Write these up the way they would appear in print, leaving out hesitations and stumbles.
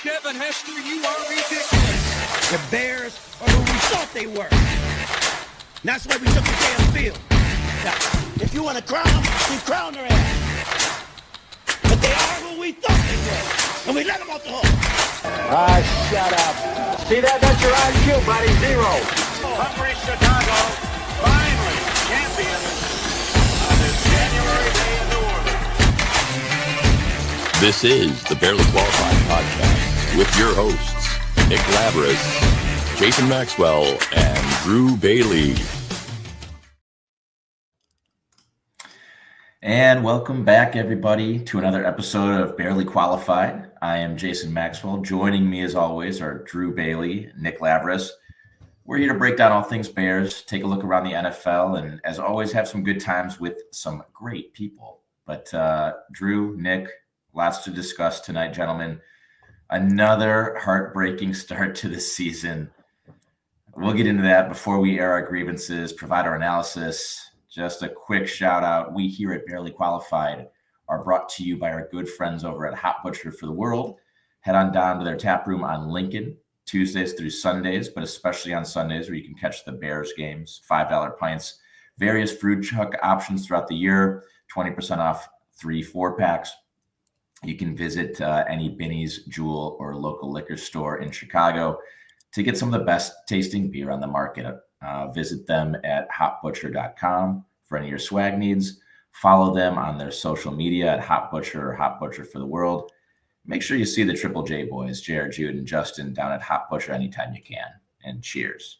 Devin Hester, you are ridiculous. The Bears are who we thought they were. And that's why we took the damn field. Now, if you want to crown them, we crown their ass. But they are who we thought they were. And we let them off the hook. Shut up. See that? That's your IQ, buddy. 0. Hungry Chicago, finally champions on this January day in New Orleans. This is the Barely Qualified Podcast with your hosts, Nick Labris, Jason Maxwell, and Drew Bailey. And welcome back, everybody, to another episode of Barely Qualified. I am Jason Maxwell. Joining me, as always, are Drew Bailey, Nick Labris. We're here to break down all things Bears, take a look around the NFL, and as always, have some good times with some great people. But Drew, Nick, lots to discuss tonight, gentlemen. Another heartbreaking start to the season. We'll get into that before we air our grievances, provide our analysis. Just a quick shout out. We here at Barely Qualified are brought to you by our good friends over at Hot Butcher for the World. Head on down to their tap room on Lincoln, Tuesdays through Sundays, but especially on Sundays where you can catch the Bears games, $5 pints, various food truck options throughout the year, 20% off 3 4-packs. You can visit any Binny's, Jewel, or local liquor store in Chicago to get some of the best tasting beer on the market. Visit them at hotbutcher.com for any of your swag needs. Follow them on their social media at Hot Butcher or Hot Butcher for the World. Make sure you see the Triple J boys, Jared, Jude, and Justin down at Hot Butcher anytime you can. And cheers.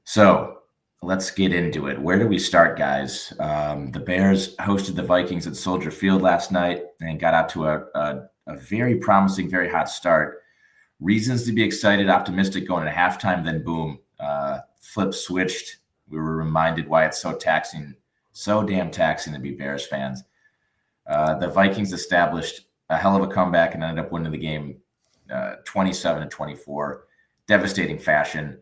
So let's get into it. Where do we start, guys? The Bears hosted the Vikings at Soldier Field last night and got out to a very promising, very hot start. Reasons to be excited, optimistic going at halftime, then boom. Flip switched. We were reminded why it's so taxing, so damn taxing to be Bears fans. The Vikings established a hell of a comeback and ended up winning the game 27-24. Devastating fashion.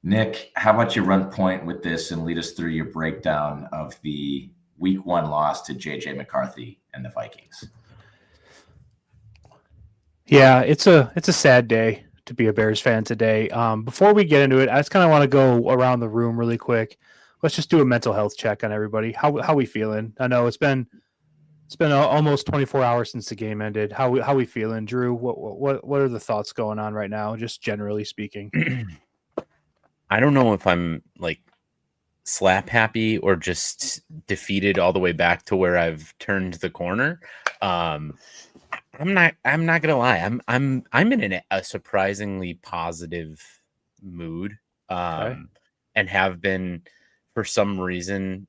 Nick, how about you run point with this and lead us through your breakdown of the week 1 loss to J.J. McCarthy and the Vikings? Yeah, it's a sad day to be a Bears fan today. Before we get into it, I just kind of want to go around the room really quick. Let's just do a mental health check on everybody. How we feeling? I know it's been almost 24 hours since the game ended. How we feeling, Drew? What are the thoughts going on right now, just generally speaking? I don't know if I'm like slap happy or just defeated all the way back to where I've turned the corner. I'm not gonna lie. I'm in a surprisingly positive mood, Okay. and have been for some reason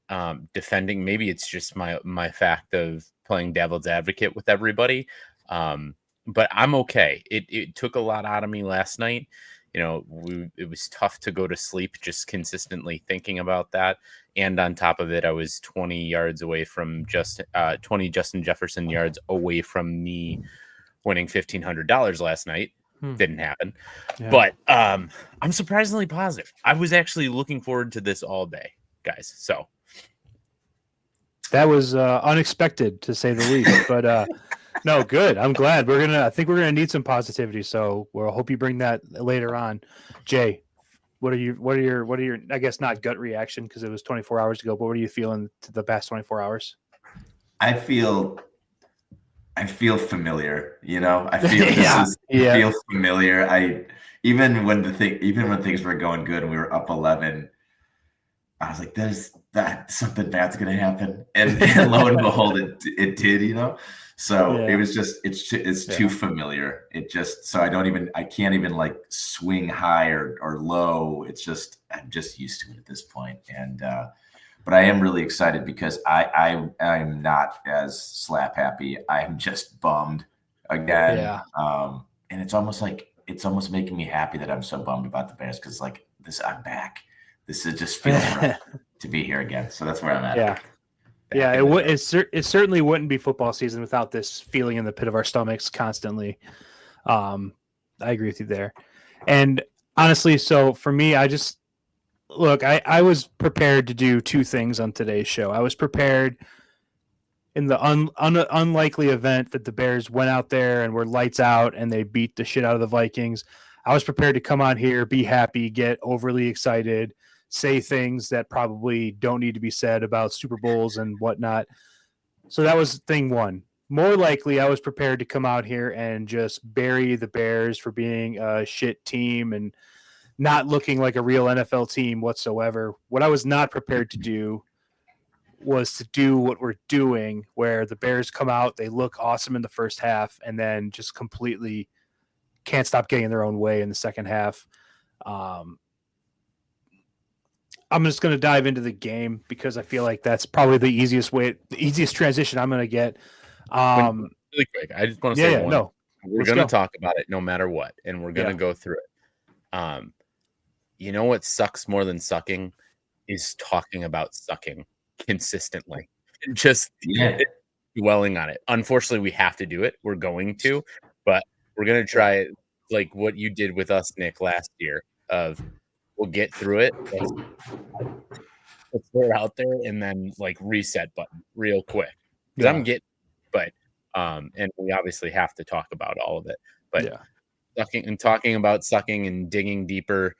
defending. Maybe it's just my fact of playing devil's advocate with everybody, but I'm okay. It took a lot out of me last night. You know, it was tough to go to sleep just consistently thinking about that. And on top of it, I was 20 yards away from 20 Justin Jefferson yards away from me winning $1,500 last night. Didn't happen. Yeah. But I'm surprisingly positive. I was actually looking forward to this all day, guys. So That was unexpected, to say the least. But no, good. I'm glad. I think we're gonna need some positivity. So we'll hope you bring that later on. Jay, what are your I guess not gut reaction because it was 24 hours ago, but what are you feeling to the past 24 hours? I feel familiar, you know. I feel feel familiar. Even when things were going good and we were up 11, I was like, something bad's gonna happen, and lo and behold, it did, you know. So it was just it's too familiar. It just I can't even like swing high or low. It's just I'm just used to it at this point, and but I am really excited because I'm not as slap happy. I'm just bummed again. Yeah. And it's almost making me happy that I'm so bummed about the Bears because like I'm back. This is just feeling right to be here again. So that's where I'm at. Yeah. Yeah, it certainly wouldn't be football season without this feeling in the pit of our stomachs constantly. I agree with you there. And honestly, so for me, I was prepared to do two things on today's show. I was prepared in the unlikely event that the Bears went out there and were lights out and they beat the shit out of the Vikings, I was prepared to come on here, be happy, get overly excited, say things that probably don't need to be said about Super Bowls and whatnot. So that was thing one. More likely, I was prepared to come out here and just bury the Bears for being a shit team and not looking like a real NFL team whatsoever. What I was not prepared to do was to do what we're doing, where the Bears come out, they look awesome in the first half, and then just completely can't stop getting in their own way in the second half. I'm just going to dive into the game because I feel like that's probably the easiest transition I'm going to get. Really quick, I just want to say we're going to talk about it no matter what, and we're going to go through it. You know what sucks more than sucking is talking about sucking consistently and just dwelling on it. Unfortunately, we have to do it. We're going to, but we're going to try it like what you did with us, Nick, last year of we'll get through it. Let's throw it out there and then like reset button real quick. Because I'm getting, and we obviously have to talk about all of it, but talking about sucking and digging deeper,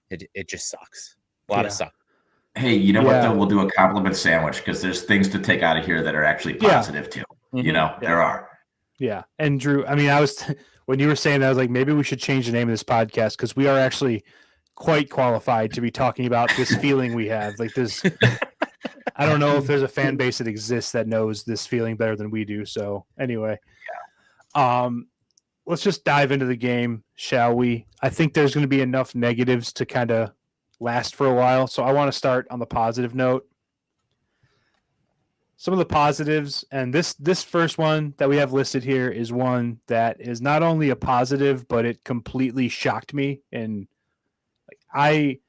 it just sucks. A lot of suck. Hey, you know what though? We'll do a compliment sandwich because there's things to take out of here that are actually positive too. Mm-hmm. You know, there are. Yeah. And Drew, I mean, when you were saying that, I was like, maybe we should change the name of this podcast because we are actually quite qualified to be talking about this feeling we have. Like this, I don't know if there's a fan base that exists that knows this feeling better than we do. So anyway, let's just dive into the game, shall we? I think there's going to be enough negatives to kind of last for a while. So I want to start on the positive note. Some of the positives, and this first one that we have listed here is one that is not only a positive, but it completely shocked me. And I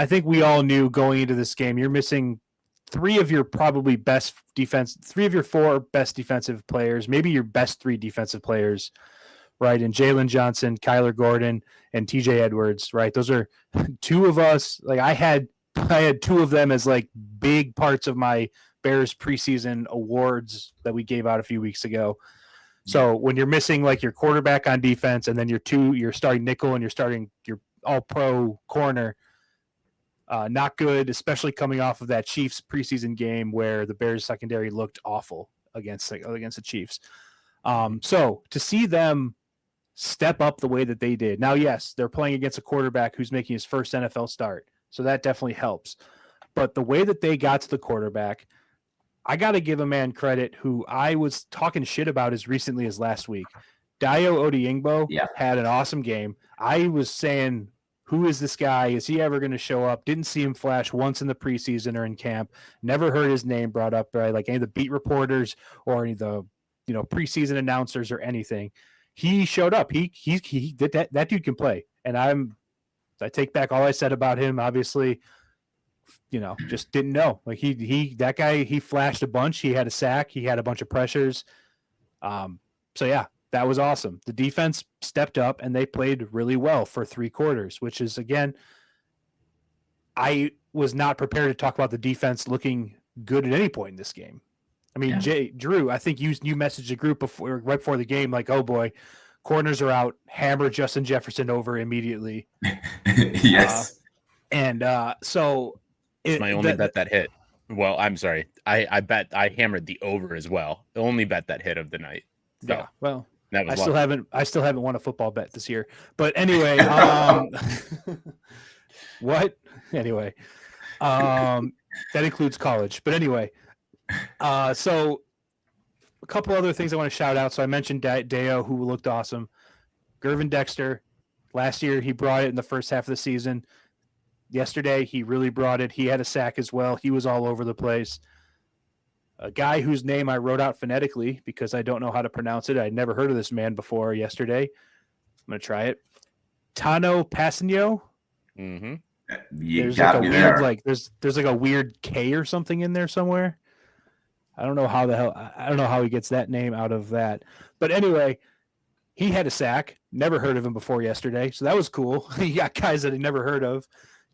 think we all knew going into this game, you're missing three of your four best defensive players, maybe your best three defensive players, right? And Jalen Johnson, Kyler Gordon, and TJ Edwards, right? Those are two of us. Like I had two of them as like big parts of my Bears preseason awards that we gave out a few weeks ago. So when you're missing like your quarterback on defense and then your starting nickel and your all pro corner, not good, especially coming off of that Chiefs preseason game where the Bears secondary looked awful against the Chiefs. So to see them step up the way that they did. Now, yes, they're playing against a quarterback who's making his first NFL start. So that definitely helps. But the way that they got to the quarterback, I got to give a man credit who I was talking shit about as recently as last week. Dayo Odeyingbo had an awesome game. I was saying, who is this guy? Is he ever going to show up? Didn't see him flash once in the preseason or in camp. Never heard his name brought up by like any of the beat reporters or any of the preseason announcers or anything. He showed up. He did that. That dude can play. And I take back all I said about him. Obviously, just didn't know. Like that guy, he flashed a bunch. He had a sack. He had a bunch of pressures. So yeah, that was awesome. The defense stepped up and they played really well for 3 quarters, which is, again, I was not prepared to talk about the defense looking good at any point in this game. I mean, Drew, I think you messaged the group right before the game, like, oh boy, corners are out, hammer Justin Jefferson over immediately. Yes. So it's my only bet that hit. Well, I'm sorry. I bet I hammered the over as well. The only bet that hit of the night. So, yeah. Well, that was I still haven't won a football bet this year. But anyway, what? Anyway, that includes college. But anyway, so a couple other things I want to shout out. So I mentioned Dayo, who looked awesome. Gervin Dexter, last year he brought it in the first half of the season. Yesterday he really brought it. He had a sack as well. He was all over the place. A guy whose name I wrote out phonetically because I don't know how to pronounce it. I'd never heard of this man before yesterday. I'm going to try it. Tano Passanio. Mm-hmm. There's like a weird, there's like a weird K or something in there somewhere. I don't know how he ggets that name out of that. But anyway, he had a sack. Never heard of him before yesterday. So that was cool. He got guys that he never heard of.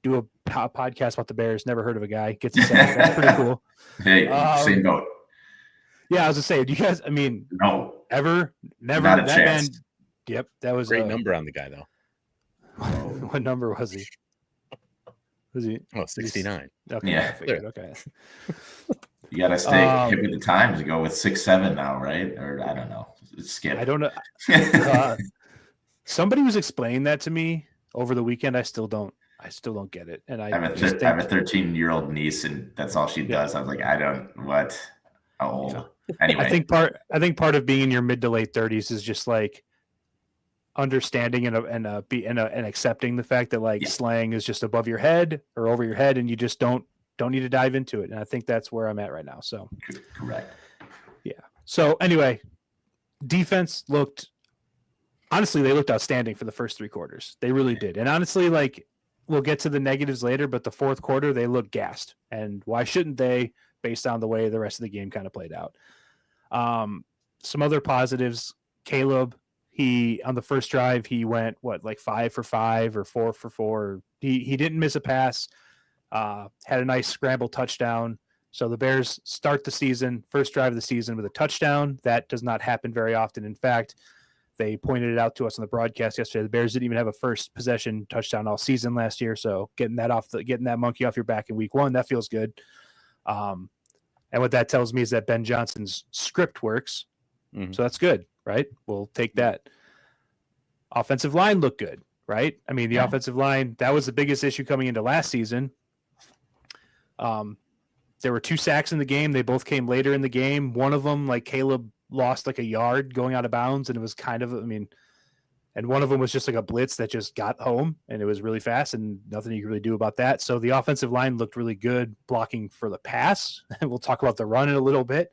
Do a podcast about the Bears. Never heard of a guy. Gets a sack. That's pretty cool. Hey, same boat. Yeah, I was gonna say, do you guys? I mean, No, ever, never. not a That chance. man. Yep, that was Great number on the guy though. What number was he? Was he? Oh, 69. Okay, Yeah. I figured. Okay. You got to stay hip with the times. Go with 6'7" now, right? Or I don't know. Skip. I don't know. Somebody was explaining that to me over the weekend. I still don't get it. And I have a 13-year-old niece, and that's all she does. I was like, what? How old? Yeah. Anyway, I think part of being in your mid to late 30s is just like understanding and accepting the fact that like slang is just above your head or over your head, and you just don't need to dive into it. And I think that's where I'm at right now. So correct. Yeah. So anyway, defense looked outstanding for the first 3 quarters. They really did. And honestly, like we'll get to the negatives later, but the fourth quarter they looked gassed. And why shouldn't they, based on the way the rest of the game kind of played out? Some other positives, Caleb, he on the first drive, he went 5 for 5 or 4 for 4. He didn't miss a pass. Had a nice scramble touchdown. So the Bears start the season, first drive of the season with a touchdown. That does not happen very often. In fact, they pointed it out to us on the broadcast yesterday. The Bears didn't even have a first possession touchdown all season last year. So getting that monkey off your back in week 1, that feels good. And what that tells me is that Ben Johnson's script works. Mm-hmm. So that's good, right? We'll take that. Offensive line looked good, right? I mean, the offensive line, that was the biggest issue coming into last season. There were 2 sacks in the game. They both came later in the game. One of them, like Caleb lost like a yard going out of bounds, and it was kind of, and one of them was just like a blitz that just got home, and it was really fast, and nothing you could really do about that. So the offensive line looked really good blocking for the pass. And we'll talk about the run in a little bit.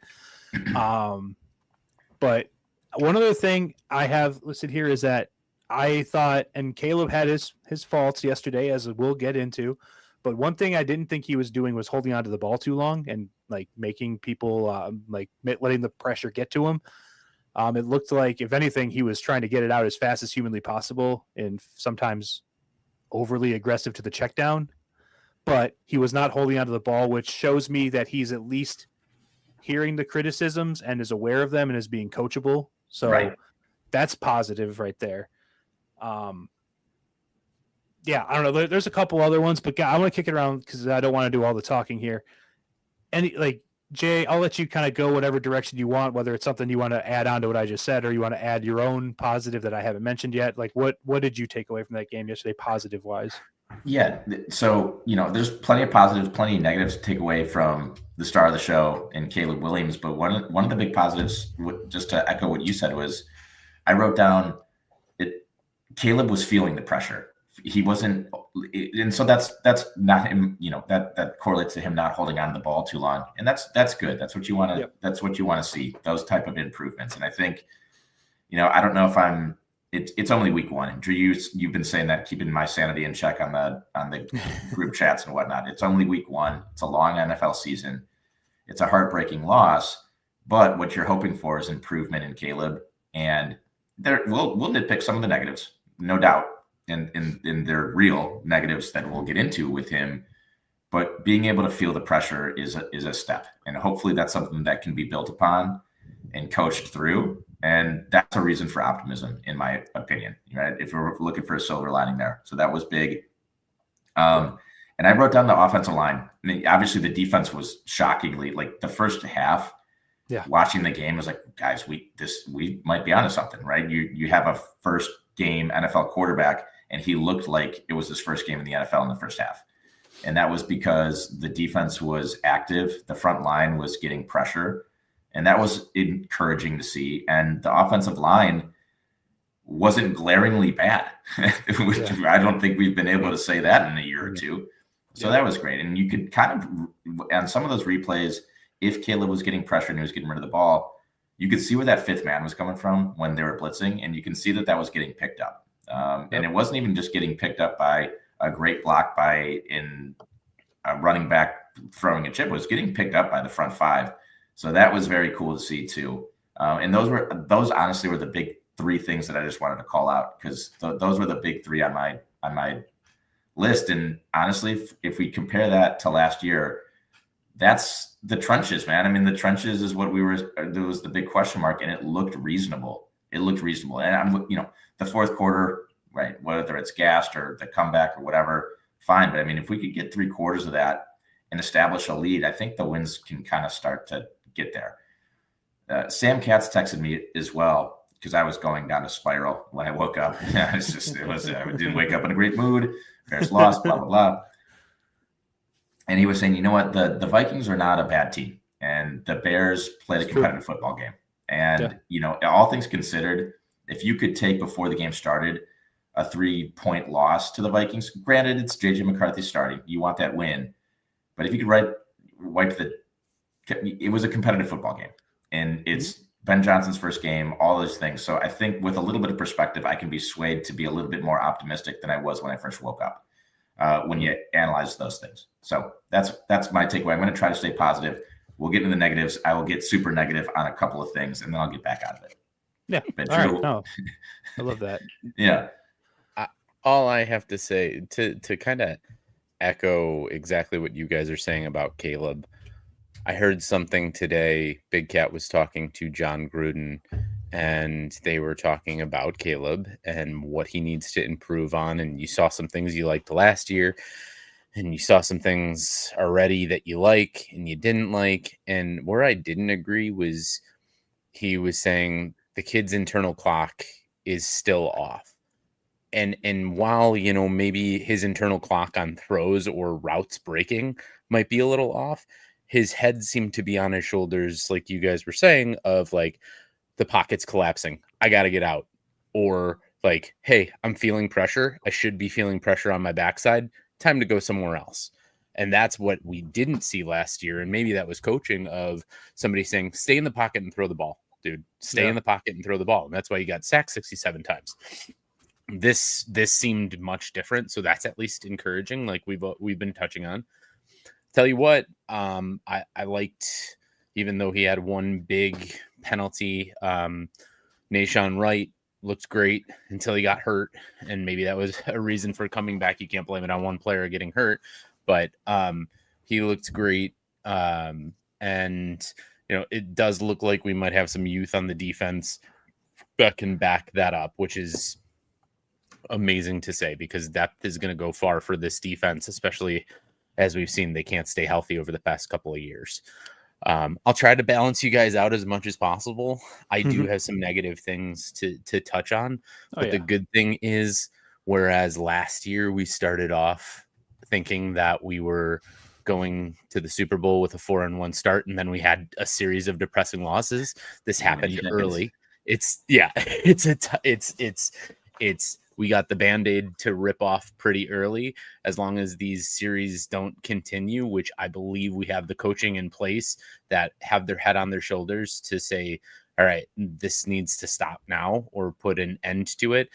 But one other thing I have listed here is that I thought, and Caleb had his faults yesterday, as we'll get into, but one thing I didn't think he was doing was holding on to the ball too long and like making people letting the pressure get to him. It looked like, if anything, he was trying to get it out as fast as humanly possible and sometimes overly aggressive to the check down, but he was not holding onto the ball, which shows me that he's at least hearing the criticisms and is aware of them and is being coachable. So that's positive right there. Yeah, I don't know. There's a couple other ones, but I want to kick it around because I don't want to do all the talking here. Jay, I'll let you kind of go whatever direction you want, whether it's something you want to add on to what I just said, or you want to add your own positive that I haven't mentioned yet. Like what did you take away from that game yesterday, positive wise? Yeah. So, there's plenty of positives, plenty of negatives to take away from the star of the show and Caleb Williams. But one of the big positives, just to echo what you said, was I wrote down Caleb was feeling the pressure. He wasn't, and so that's not him. That correlates to him not holding on to the ball too long, and that's good. That's what you want to. Yep. That's what you want to see. Those type of improvements, and I think, I don't know if it's only week 1. Drew, you've been saying that, keeping my sanity in check on the group chats and whatnot. It's only week 1. It's a long NFL season. It's a heartbreaking loss, but what you're hoping for is improvement in Caleb, and we'll nitpick some of the negatives, no doubt. And they're real negatives that we'll get into with him, but being able to feel the pressure is a step, and hopefully that's something that can be built upon and coached through, and that's a reason for optimism, in my opinion. Right? If we're looking for a silver lining there, so that was big. And I wrote down the offensive line. I mean, obviously the defense was shockingly, like the first half. Yeah, watching the game was like, guys, we might be onto something, right? You have a first game NFL quarterback, and he looked like it was his first game in the NFL in the first half. And that was because the defense was active. The front line was getting pressure, and that was encouraging to see. And the offensive line wasn't glaringly bad. I don't think we've been able to say that in a year or two. So that was great. And you could kind of, on some of those replays, if Caleb was getting pressure and he was getting rid of the ball, you could see where that 5th man was coming from when they were blitzing, and you can see that was getting picked up. And it wasn't even just getting picked up by a great block in a running back throwing a chip. It was getting picked up by the front 5. So that was very cool to see too. And those honestly were the big 3 things that I just wanted to call out, because those were the big 3 on my list. And honestly, if we compare that to last year, that's the trenches, man. I mean, the trenches is what there was the big question mark, and it looked reasonable. And the fourth quarter, right? Whether it's gassed or the comeback or whatever, fine. But I mean, if we could get 3/4 of that and establish a lead, I think the wins can kind of start to get there. Sam Katz texted me as well because I was going down a spiral when I woke up. I didn't wake up in a great mood. Bears lost, blah, blah, blah. And he was saying, you know what? The Vikings are not a bad team, and the Bears played a competitive football game. And, all things considered, if you could take before the game started a 3-point loss to the Vikings, granted, it's J.J. McCarthy starting. You want that win. But if you could it was a competitive football game. And it's Ben Johnson's first game, all those things. So I think with a little bit of perspective, I can be swayed to be a little bit more optimistic than I was when I first woke up when you analyze those things. So that's my takeaway. I'm going to try to stay positive. We'll get into the negatives. I will get super negative on a couple of things, and then I'll get back out of it. Yeah. But all right. No, I love that. Yeah. All I have to say to kind of echo exactly what you guys are saying about Caleb. I heard something today. Big Cat was talking to John Gruden, and they were talking about Caleb and what he needs to improve on. And you saw some things you liked last year, and you saw some things already that you like and you didn't like. And where I didn't agree was he was saying the kid's internal clock is still off. And while, maybe his internal clock on throws or routes breaking might be a little off, his head seemed to be on his shoulders, like you guys were saying, of like the pocket's collapsing. I got to get out. Or like, hey, I'm feeling pressure. I should be feeling pressure on my backside. Time to go somewhere else. And that's what we didn't see last year. And maybe that was coaching of somebody saying, stay in the pocket and throw the ball, dude. Stay in the pocket and throw the ball. And that's why you got sacked 67 times. This seemed much different. So that's at least encouraging, like we've been touching on. Tell you what, I liked, even though he had one big penalty, Nahshon Wright looked great until he got hurt. And maybe that was a reason for coming back. You can't blame it on one player getting hurt, but he looked great. And, it does look like we might have some youth on the defense that can back that up, which is amazing to say because depth is going to go far for this defense, especially as we've seen, they can't stay healthy over the past couple of years. I'll try to balance you guys out as much as possible. I do have some negative things to touch on, but the good thing is, whereas last year we started off thinking that we were going to the Super Bowl with a 4-1 start, and then we had a series of depressing losses. This happened early. We got the Band-Aid to rip off pretty early. As long as these series don't continue, which I believe we have the coaching in place that have their head on their shoulders to say, all right, this needs to stop now or put an end to it.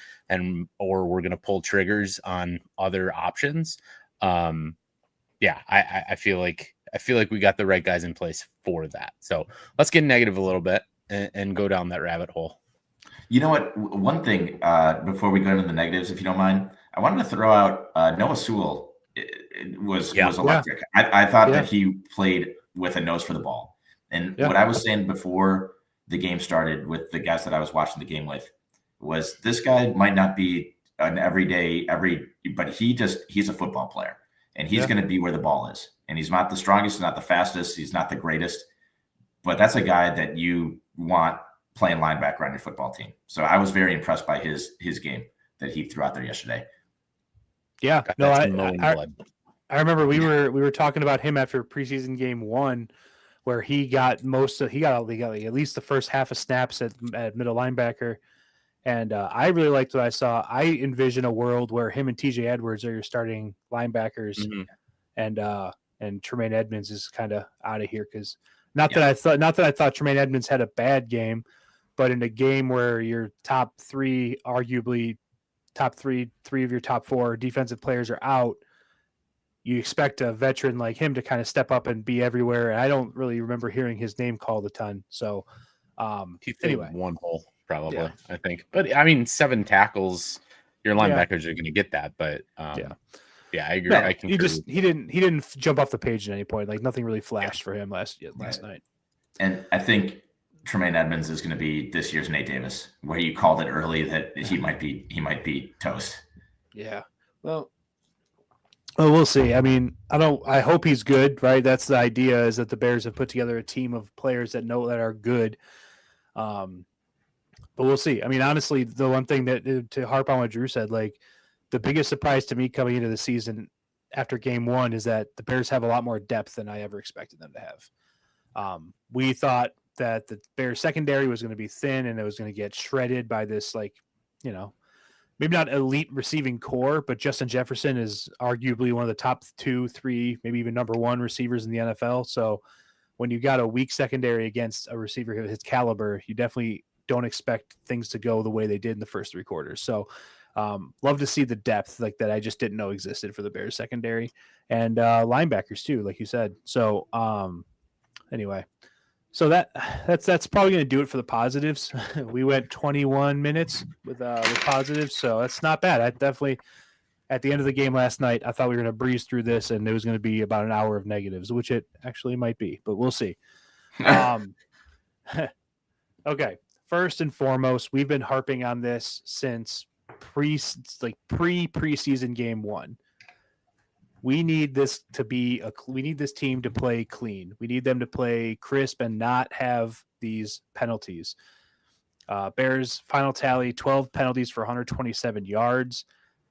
Or we're going to pull triggers on other options. I feel like we got the right guys in place for that. So let's get negative a little bit and go down that rabbit hole. You know what? One thing before we go into the negatives, if you don't mind, I wanted to throw out Noah Sewell. Was electric. I thought that he played with a nose for the ball. And what I was saying before the game started with the guys that I was watching the game with was this guy might not be an but he's a football player, and he's going to be where the ball is. And he's not the strongest, he's not the fastest, he's not the greatest, but that's a guy that you want playing linebacker on your football team. So I was very impressed by his game that he threw out there yesterday. Yeah, no, I remember we were talking about him after preseason game 1, where he got at least the first half of snaps at middle linebacker, and I really liked what I saw. I envision a world where him and TJ Edwards are your starting linebackers, and Tremaine Edmonds is kind of out of here because not that I thought Tremaine Edmonds had a bad game. But in a game where your top three, arguably three of your top 4 defensive players are out, you expect a veteran like him to kind of step up and be everywhere. And I don't really remember hearing his name called a ton. So anyway, one hole probably, I think. But I mean, 7 tackles, your linebackers are going to get that. But Yeah, I agree. No, I concur. he didn't jump off the page at any point. Like nothing really flashed for him last night. And I think Tremaine Edmonds is going to be this year's Nate Davis, where you called it early that he might be toast. Yeah. Well, we'll see. I mean, I hope he's good, right? That's the idea, is that the Bears have put together a team of players that are good. But we'll see. I mean, honestly, the one thing that, to harp on what Drew said, like the biggest surprise to me coming into the season after game one is that the Bears have a lot more depth than I ever expected them to have. We thought that the Bears secondary was going to be thin and it was going to get shredded by this, like, maybe not elite receiving core, but Justin Jefferson is arguably one of the top 2, 3, maybe even number 1 receivers in the NFL. So when you got a weak secondary against a receiver of his caliber, you definitely don't expect things to go the way they did in the first 3 quarters. So love to see the depth like that I just didn't know existed for the Bears secondary, and linebackers too, like you said. So anyway, so that's probably going to do it for the positives. We went 21 minutes with positives, so that's not bad. I definitely, at the end of the game last night, I thought we were going to breeze through this and it was going to be about an hour of negatives, which it actually might be, but we'll see. Okay, first and foremost, we've been harping on this since pre-preseason game 1. We need this team to play clean. We need them to play crisp and not have these penalties. Bears final tally, 12 penalties for 127 yards.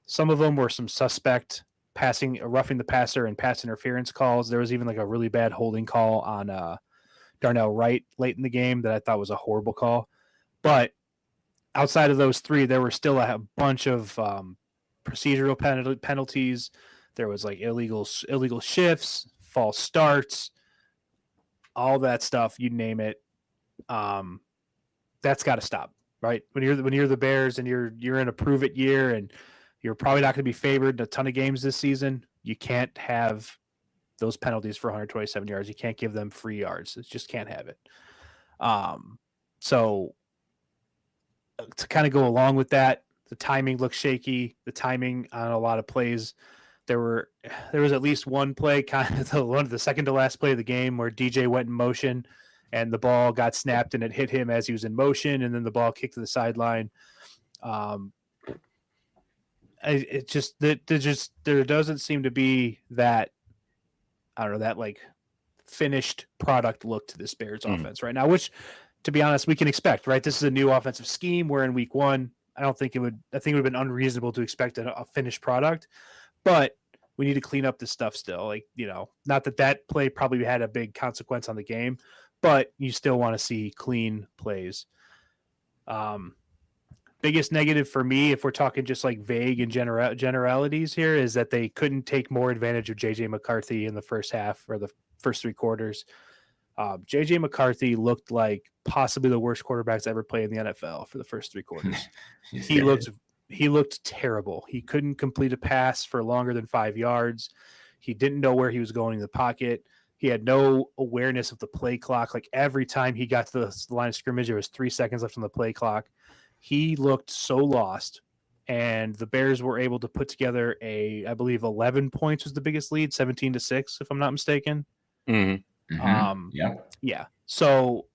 Some of them were some suspect roughing the passer and pass interference calls. There was even like a really bad holding call on Darnell Wright late in the game that I thought was a horrible call. But outside of those 3, there were still a bunch of procedural penalties. There was like illegal shifts, false starts, all that stuff. You name it. That's got to stop, right? When you're the Bears and you're in a prove it year and you're probably not going to be favored in a ton of games this season, you can't have those penalties for 127 yards. You can't give them free yards. It just can't have it. So to kind of go along with that, the timing looks shaky. The timing on a lot of plays. There was at least one play, kind of the second to last play of the game, where DJ went in motion and the ball got snapped and it hit him as he was in motion, and then the ball kicked to the sideline. There doesn't seem to be that, I don't know, that like finished product look to this Bears offense right now, which, to be honest, we can expect, right? This is a new offensive scheme. We're in week 1. I think it would have been unreasonable to expect a finished product, but we need to clean up this stuff still. Like, not that play probably had a big consequence on the game, but you still want to see clean plays. Biggest negative for me, if we're talking just like vague and generalities here, is that they couldn't take more advantage of JJ McCarthy in the first half or the first 3 quarters. JJ McCarthy looked like possibly the worst quarterbacks ever played in the NFL for the first 3 quarters. He looked terrible. He couldn't complete a pass for longer than 5 yards. He didn't know where he was going in the pocket. He had no awareness of the play clock. Like every time he got to the line of scrimmage, there was 3 seconds left on the play clock. He looked so lost, and the Bears were able to put together I believe 11 points was the biggest lead, 17-6, if I'm not mistaken. Mm-hmm. Yeah. So,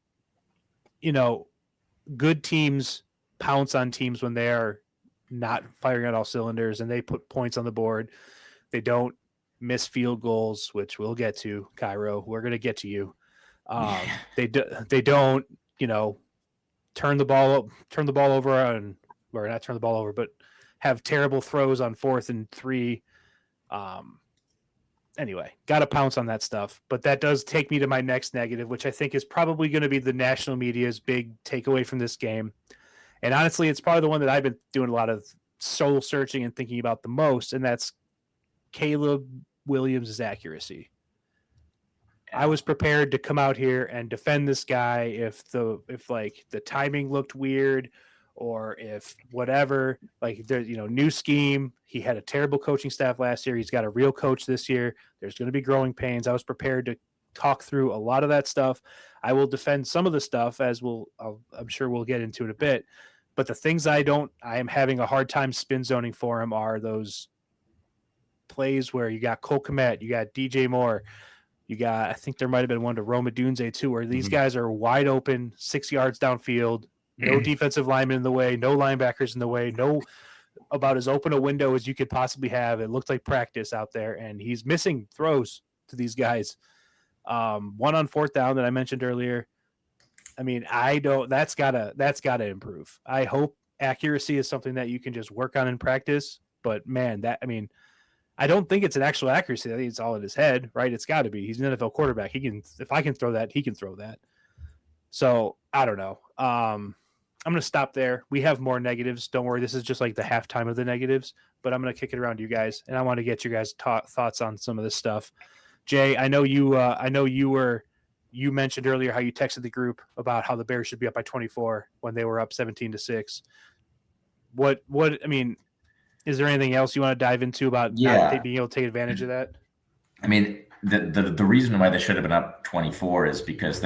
good teams pounce on teams when they are not firing on all cylinders, and they put points on the board. They don't miss field goals, which we'll get to. Cairo, we're going to get to you. They don't, turn the ball over or not turn the ball over, but have terrible throws on 4th and 3. Anyway, got to pounce on that stuff. But that does take me to my next negative, which I think is probably going to be the national media's big takeaway from this game. And honestly, it's probably the one that I've been doing a lot of soul searching and thinking about the most, and that's Caleb Williams' accuracy. I was prepared to come out here and defend this guy if the timing looked weird, or if whatever, like there's, new scheme. He had a terrible coaching staff last year. He's got a real coach this year. There's going to be growing pains. I was prepared to talk through a lot of that stuff. I will defend some of the stuff, as I'm sure we'll get into in a bit. But the things I am having a hard time spin zoning for him are those plays where you got Cole Kmet, you got DJ Moore, you got, I think there might have been one to Roma Dunze too, where these guys are wide open, 6 yards downfield, no defensive lineman in the way, no linebackers in the way, no about as open a window as you could possibly have. It looked like practice out there, and he's missing throws to these guys. One on fourth down that I mentioned earlier. I mean, that's gotta improve. I hope accuracy is something that you can just work on in practice, but man, I don't think it's an actual accuracy. I think it's all in his head, right? It's got to be. He's an NFL quarterback. If I can throw that, he can throw that. So I don't know. I'm going to stop there. We have more negatives. Don't worry. This is just like the halftime of the negatives, but I'm going to kick it around to you guys, and I want to get your guys' thoughts on some of this stuff. Jay, I know you mentioned earlier how you texted the group about how the Bears should be up by 24 when they were up 17-6. Is there anything else you want to dive into about not being able to take advantage of that? I mean, the reason why they should have been up 24 is because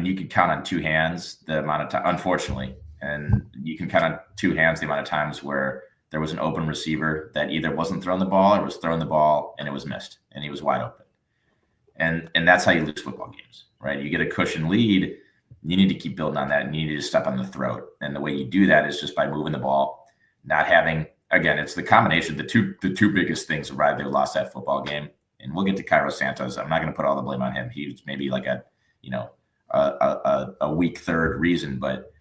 you could count on two hands the amount of time, unfortunately, and you can count on two hands the amount of times where there was an open receiver that either wasn't throwing the ball or was throwing the ball and it was missed and he was wide open. And that's how you lose football games, right? You get a cushion lead, you need to keep building on that, and you need to step on the throat. And the way you do that is just by moving the ball, not having. Again, it's the combination. The two biggest things why they lost that football game, and we'll get to Cairo Santos. I'm not going to put all the blame on him. He's maybe like a weak third reason, but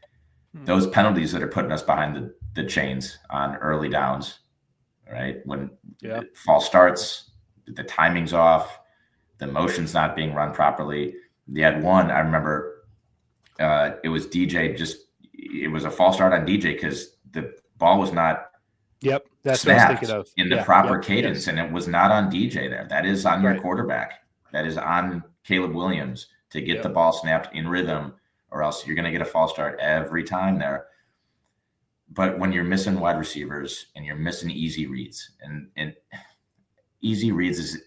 those penalties that are putting us behind the chains on early downs, right? When false starts, the timing's off, the motion's not being run properly. They had one, I remember, it was DJ. It was a false start on DJ because the ball was not. Yep, that's what I was thinking of. In the proper cadence, and it was not on DJ there. That is on your quarterback. That is on Caleb Williams to get the ball snapped in rhythm, or else you're going to get a false start every time there. But when you're missing wide receivers and you're missing easy reads, and easy reads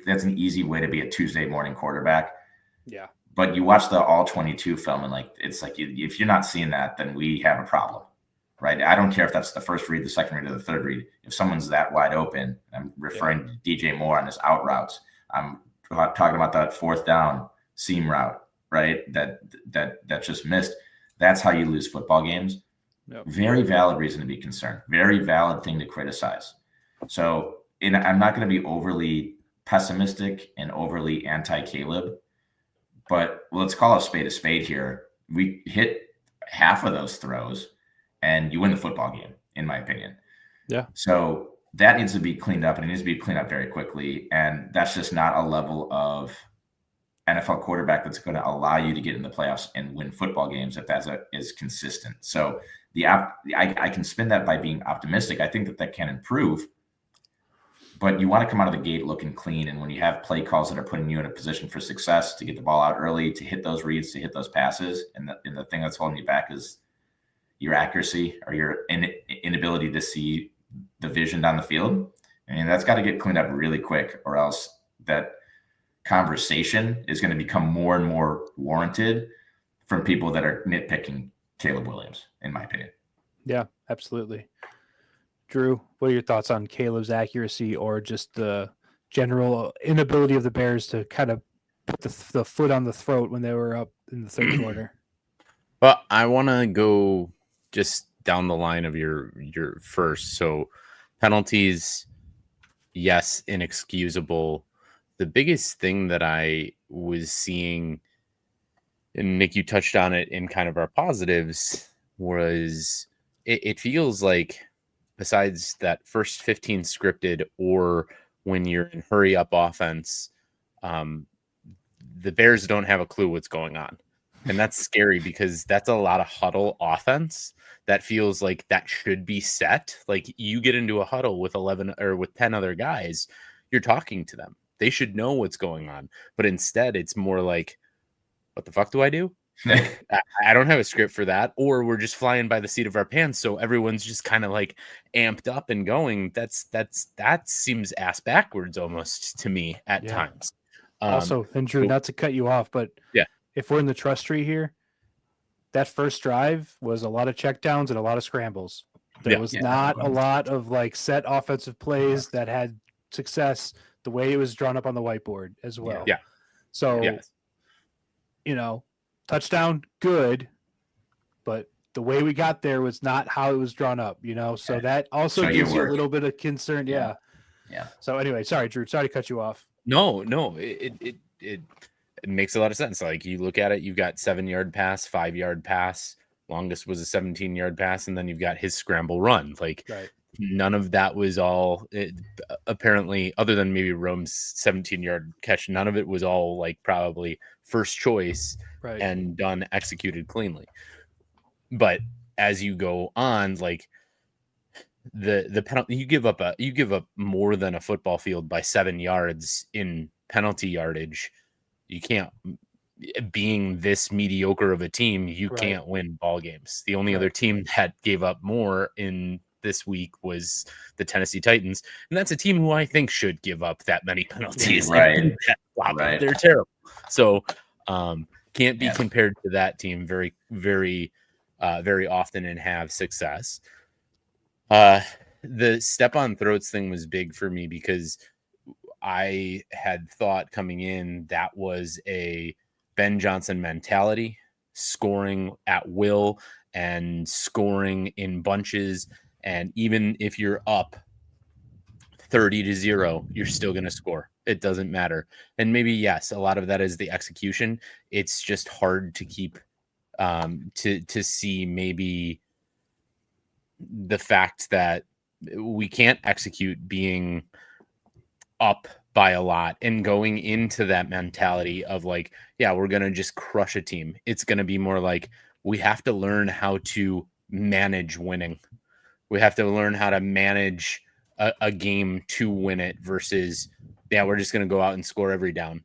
that's an easy way to be a Tuesday morning quarterback. Yeah. But you watch the all 22 film, and it's like if you're not seeing that, then we have a problem. Right. I don't care if that's the first read, the second read, or the third read. If someone's that wide open, I'm referring to DJ Moore on his out routes. I'm talking about that fourth down seam route, right? That just missed. That's how you lose football games. Yep. Very valid reason to be concerned. Very valid thing to criticize. So I'm not going to be overly pessimistic and overly anti-Caleb, but let's call a spade here. We hit half of those throws, and you win the football game, in my opinion. Yeah. So that needs to be cleaned up, and it needs to be cleaned up very quickly. And that's just not a level of NFL quarterback that's going to allow you to get in the playoffs and win football games if that is consistent. So I can spin that by being optimistic. I think that can improve, but you want to come out of the gate looking clean. And when you have play calls that are putting you in a position for success, to get the ball out early, to hit those reads, to hit those passes, and the thing that's holding you back is your accuracy or your inability to see the vision down the field. I mean, that's got to get cleaned up really quick, or else that conversation is going to become more and more warranted from people that are nitpicking Caleb Williams, in my opinion. Yeah, absolutely. Drew, what are your thoughts on Caleb's accuracy, or just the general inability of the Bears to kind of put the foot on the throat when they were up in the third quarter? Well, I want to go just down the line of your first. So penalties, yes, inexcusable. The biggest thing that I was seeing, and Nick, you touched on it in kind of our positives, was it feels like besides that first 15 scripted, or when you're in hurry up offense, the Bears don't have a clue what's going on. And that's scary because that's a lot of huddle offense that feels like that should be set. Like you get into a huddle with 11 or with 10 other guys, you're talking to them. They should know what's going on. But instead, it's more like, what the fuck do I do? I don't have a script for that. Or we're just flying by the seat of our pants. So everyone's just kind of like amped up and going. That seems ass backwards almost to me at times. Also, and Drew, not to cut you off, but if we're in the trust tree here, that first drive was a lot of checkdowns and a lot of scrambles. There was not a lot of like set offensive plays that had success the way it was drawn up on the whiteboard as well. Yeah. So, Yes. Touchdown, good, but the way we got there was not how it was drawn up, so Okay. that also So you gives you a work. little bit of concern. Yeah. So anyway, sorry, Drew. Sorry to cut you off. No, it makes a lot of sense. Like you look at it, you've got 7-yard pass, 5-yard pass, longest was a 17-yard pass, and then you've got his scramble run. Like Right. none of that was all apparently, other than maybe Rome's 17-yard catch, none of it was all like probably first choice Right. and done executed cleanly. But as you go on, like the penalty, you give up more than a football field by 7 yards in penalty yardage. You can't, being this mediocre of a team, you Right. can't win ball games. The only other team that gave up more in this week was the Tennessee Titans, and that's a team who I think should give up that many penalties. Right. Right. They're terrible. So can't be compared to that team very, very, very often and have success. The step on throats thing was big for me because I had thought coming in that was a Ben Johnson mentality, scoring at will and scoring in bunches. And even if you're up 30-0, you're still going to score. It doesn't matter. And maybe, yes, a lot of that is the execution. It's just hard to keep to see maybe the fact that we can't execute being up by a lot and going into that mentality of like, yeah, we're going to just crush a team. It's going to be more like we have to learn how to manage winning. We have to learn how to manage a game to win it versus, yeah, we're just going to go out and score every down.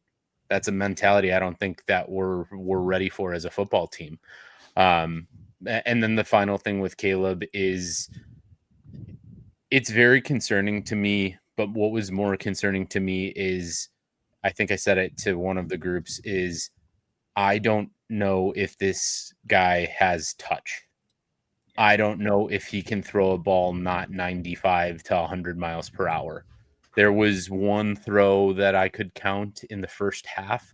That's a mentality I don't think that we're ready for as a football team. And then the final thing with Caleb is it's very concerning to me, but what was more concerning to me is, I think I said it to one of the groups, is I don't know if this guy has touch. I don't know if he can throw a ball not 95 to 100 miles per hour. There was one throw that I could count in the first half.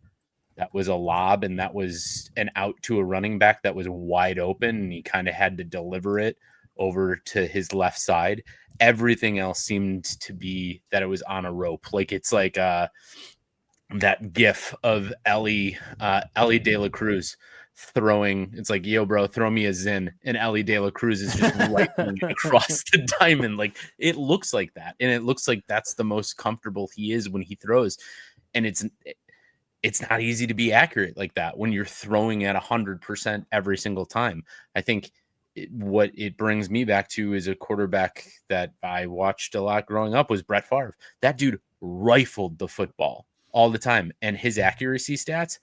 That was a lob, and that was an out to a running back that was wide open, and he kind of had to deliver it over to his left side. Everything else seemed to be that it was on a rope. Like it's like that gif of Ellie De La Cruz throwing. It's like, yo, bro, throw me a Zin. And Ellie De La Cruz is just rifling across the diamond. Like it looks like that. And it looks like that's the most comfortable he is when he throws. And it's not easy to be accurate like that when you're throwing at 100% every single time. I think what it brings me back to is a quarterback that I watched a lot growing up was Brett Favre. That dude rifled the football all the time. And his accuracy stats,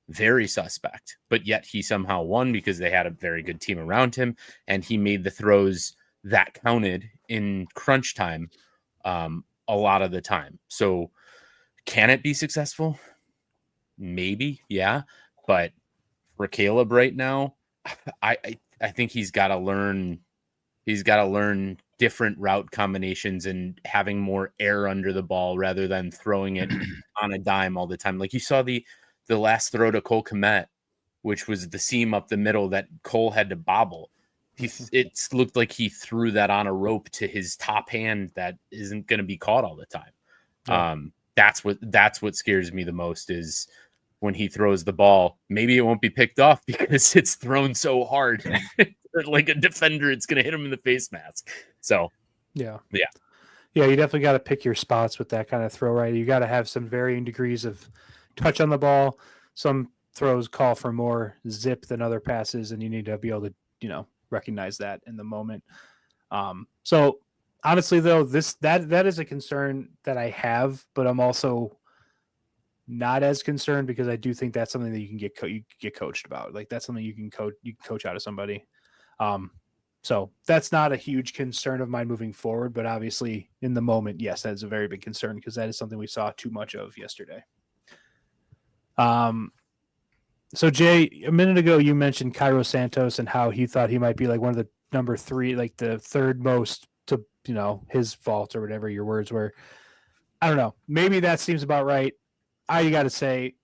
very suspect, but yet he somehow won because they had a very good team around him. And he made the throws that counted in crunch time a lot of the time. So can it be successful? Maybe, yeah. But for Caleb right now, I think he's got to learn. He's got to learn different route combinations and having more air under the ball rather than throwing it on a dime all the time. Like you saw the last throw to Cole Kmet, which was the seam up the middle that Cole had to bobble. It looked like he threw that on a rope to his top hand that isn't going to be caught all the time. Yeah. That's what scares me the most is when he throws the ball. Maybe it won't be picked off because it's thrown so hard. Like a defender, it's going to hit him in the face mask. So, yeah, you definitely got to pick your spots with that kind of throw, right? You got to have some varying degrees of touch on the ball. Some throws call for more zip than other passes, and you need to be able to, recognize that in the moment. So honestly, though, that is a concern that I have, but I'm also not as concerned because I do think that's something that you can get coached about. Like that's something you can coach out of somebody. So that's not a huge concern of mine moving forward, but obviously in the moment, yes, that is a very big concern because that is something we saw too much of yesterday. So Jay, a minute ago, you mentioned Cairo Santos and how he thought he might be like one of the number 3, like the third most to, his fault or whatever your words were. I don't know. Maybe that seems about right. I got to say,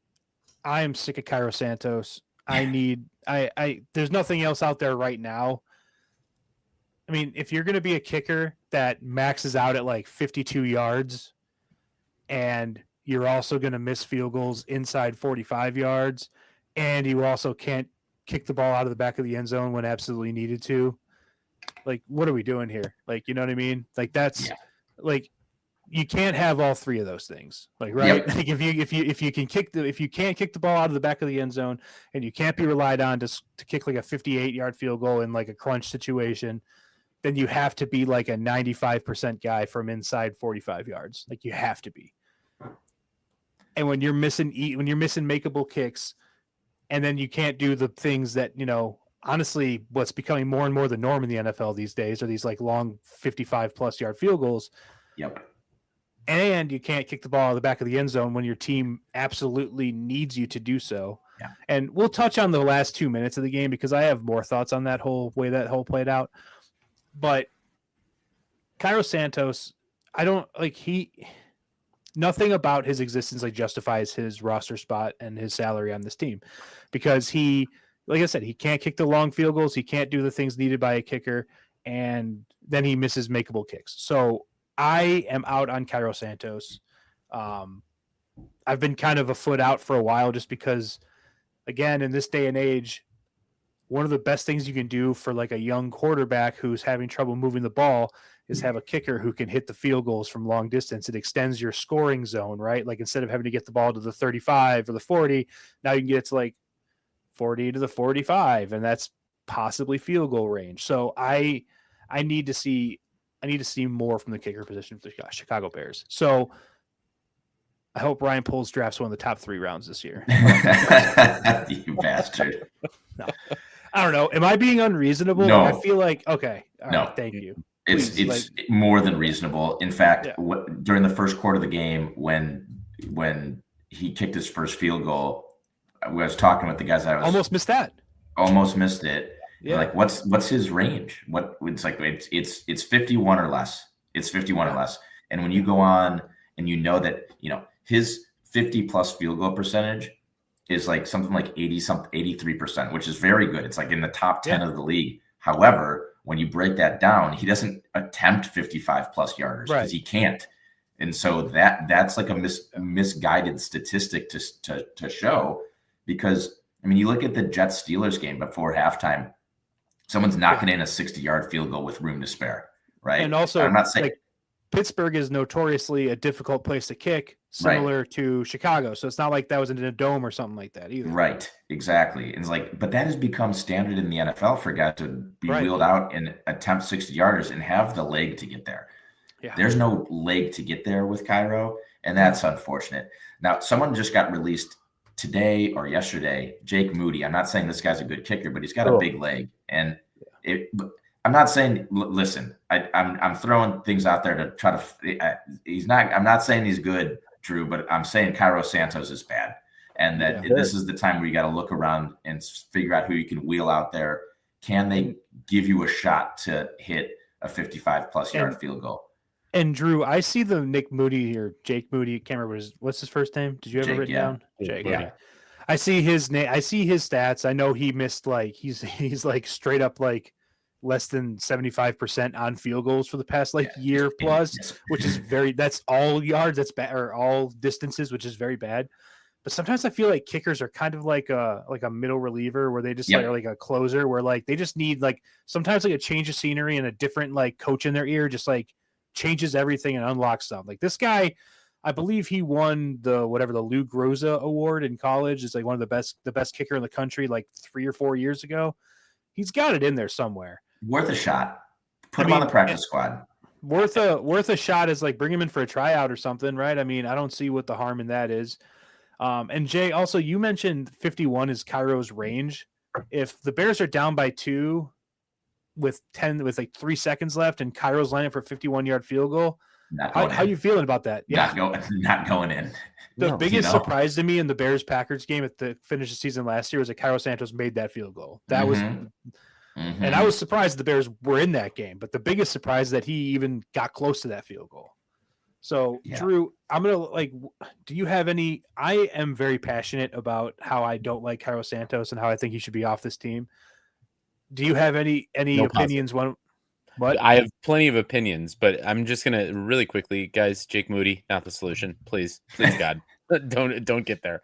I am sick of Cairo Santos. There's nothing else out there right now. I mean, if you're going to be a kicker that maxes out at like 52 yards and you're also going to miss field goals inside 45 yards and you also can't kick the ball out of the back of the end zone when absolutely needed to, like, what are we doing here? Like, you know what I mean? Like, that's like, you can't have all three of those things. Like, right? Like if you can't kick the ball out of the back of the end zone and you can't be relied on to kick like a 58-yard field goal in like a crunch situation, then you have to be like a 95% guy from inside 45 yards. Like, you have to be. And when you're missing makeable kicks, and then you can't do the things that, you know, honestly, what's becoming more and more the norm in the NFL these days are these like long 55+ yard field goals. Yep. And you can't kick the ball out of the back of the end zone when your team absolutely needs you to do so. Yeah. And we'll touch on the last 2 minutes of the game because I have more thoughts on that whole way that whole played out. But Cairo Santos, I don't like nothing about his existence like justifies his roster spot and his salary on this team, because he, like I said, he can't kick the long field goals. He can't do the things needed by a kicker, and then he misses makeable kicks. So I am out on Cairo Santos. I've been kind of a foot out for a while just because, again, in this day and age, one of the best things you can do for like a young quarterback who's having trouble moving the ball is have a kicker who can hit the field goals from long distance. It extends your scoring zone, right? Like, instead of having to get the ball to the 35 or the 40, now you can get it to like 40 to the 45, and that's possibly field goal range. So I need to see more from the kicker position for the Chicago Bears. So I hope Ryan Poles drafts one of the top 3 rounds this year. You bastard. No. I don't know. Am I being unreasonable? No. Like, I feel like, okay. No. Right, thank you. It's like, more than reasonable. In fact, during the first quarter of the game, when he kicked his first field goal, I was talking with the guys. I was almost missed it. Yeah. Like, what's his range? It's like it's 51 or less. It's 51 or less. And when you go on and you know that, you know, his 50+ field goal percentage is like something like 83%, which is very good. It's like in the top 10 of the league. However, when you break that down, he doesn't attempt 55+ yarders because he can't. And so that's like a misguided statistic to show, because, I mean, you look at the Jets Steelers game before halftime, someone's knocking in a 60-yard field goal with room to spare, right? And also, I'm not saying, like, Pittsburgh is notoriously a difficult place to kick, similar to Chicago. So it's not like that was in a dome or something like that either. Right, exactly. And it's like, but that has become standard in the NFL for guys to be wheeled out and attempt 60-yarders and have the leg to get there. Yeah. There's no leg to get there with Cairo, and that's unfortunate. Now, someone just got released today or yesterday, Jake Moody. I'm not saying this guy's a good kicker, but he's got a big leg. And I'm not saying, listen, I'm throwing things out there to try to, I'm not saying he's good, Drew, but I'm saying Cairo Santos is bad. And that this is the time where you got to look around and figure out who you can wheel out there. Can they give you a shot to hit a 55+ yard field goal? And Drew, I see the Nick Moody or Jake Moody. I can't remember what's his first name. Did you have it written down? Jake. Yeah. Okay. I see his name. I see his stats. I know he missed like he's like straight up like less than 75% on field goals for the past year plus, which is that's all yards. That's bad, or all distances, which is very bad. But sometimes I feel like kickers are kind of like a middle reliever where they just are like a closer where like they just need like sometimes like a change of scenery and a different like coach in their ear just like changes everything and unlocks stuff. Like this guy, I believe he won the Lou Groza Award in college. It's like one of the best kicker in the country like 3 or 4 years ago. He's got it in there somewhere. Worth a shot. Put him on the practice squad. Worth a shot is like bring him in for a tryout or something, right? I mean, I don't see what the harm in that is. And Jay, also you mentioned 51 is Cairo's range. If the Bears are down by 2 with 3 seconds left and Cairo's lining for a 51-yard field goal, how you feeling about that? Yeah, not going in. The biggest surprise to me in the Bears-Packers game at the finish of the season last year was that Cairo Santos made that field goal. That was, and I was surprised the Bears were in that game. But the biggest surprise is that he even got close to that field goal. So, Yeah. Drew, I'm going to do you have any? I am very passionate about how I don't like Cairo Santos and how I think he should be off this team. Do you have any No opinions? What? I have plenty of opinions, but I'm just gonna really quickly, guys. Jake Moody, not the solution. Please, God, don't get there.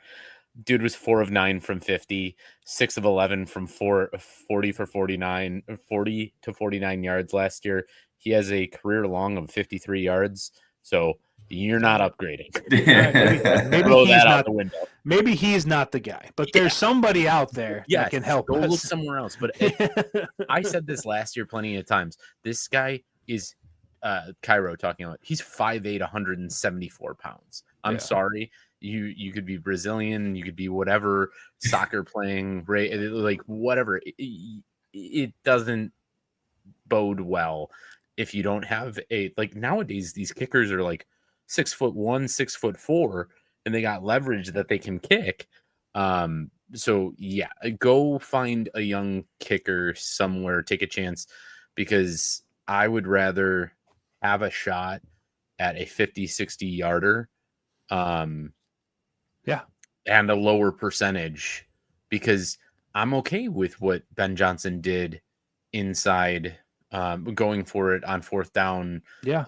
Dude was 4 of 9 from 50, 6 of 11 from 40 for 49, 40 to 49 yards last year. He has a career long of 53 yards. So you're not upgrading. Maybe Throw he's that not out the window. Maybe he's not the guy, but there's somebody out there that can help go us. look somewhere else. But I said this last year plenty of times. This guy is Cairo talking about. He's 5'8", 174 pounds. I'm sorry. You could be Brazilian, you could be whatever, soccer playing, like whatever. It doesn't bode well if you don't have nowadays these kickers are like 6'1", 6'4", and they got leverage that they can kick. So yeah, go find a young kicker somewhere, take a chance, because I would rather have a shot at a 50, 60 yarder. And a lower percentage, because I'm okay with what Ben Johnson did inside, going for it on 4th down. Yeah.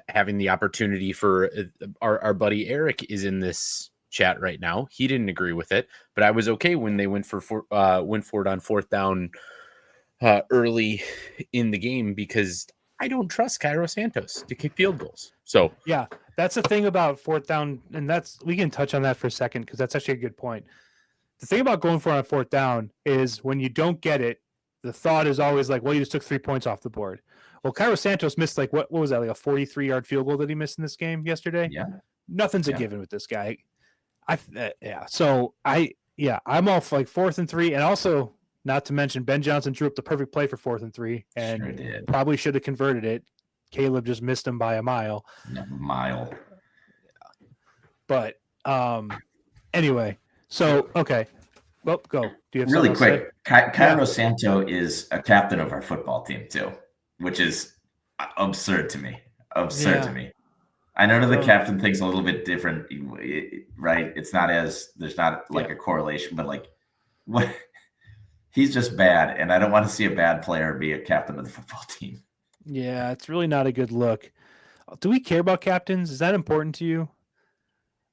Having the opportunity for our buddy Eric is in this chat right now. He didn't agree with it, but I was okay when they went for it on 4th down early in the game, because I don't trust Cairo Santos to kick field goals. So yeah, that's the thing about 4th down, and we can touch on that for a second because that's actually a good point. The thing about going for it on 4th down is when you don't get it, the thought is always like, well, you just took 3 points off the board. Well, Cairo Santos missed what was that, like a 43-yard field goal that he missed in this game yesterday? Yeah. Nothing's a given with this guy. So I'm all for 4th and 3, and also not to mention Ben Johnson drew up the perfect play for 4th and 3, and probably should have converted it. Caleb just missed him by a mile. But anyway, so okay. Well, go. Do you have really quick? Cairo Yeah. Santo is a captain of our football team too, which is absurd to me. To me. I know the captain thing's a little bit different, right? It's not there's not a correlation, but what? He's just bad, and I don't want to see a bad player be a captain of the football team. Yeah, it's really not a good look. Do we care about captains? Is that important to you?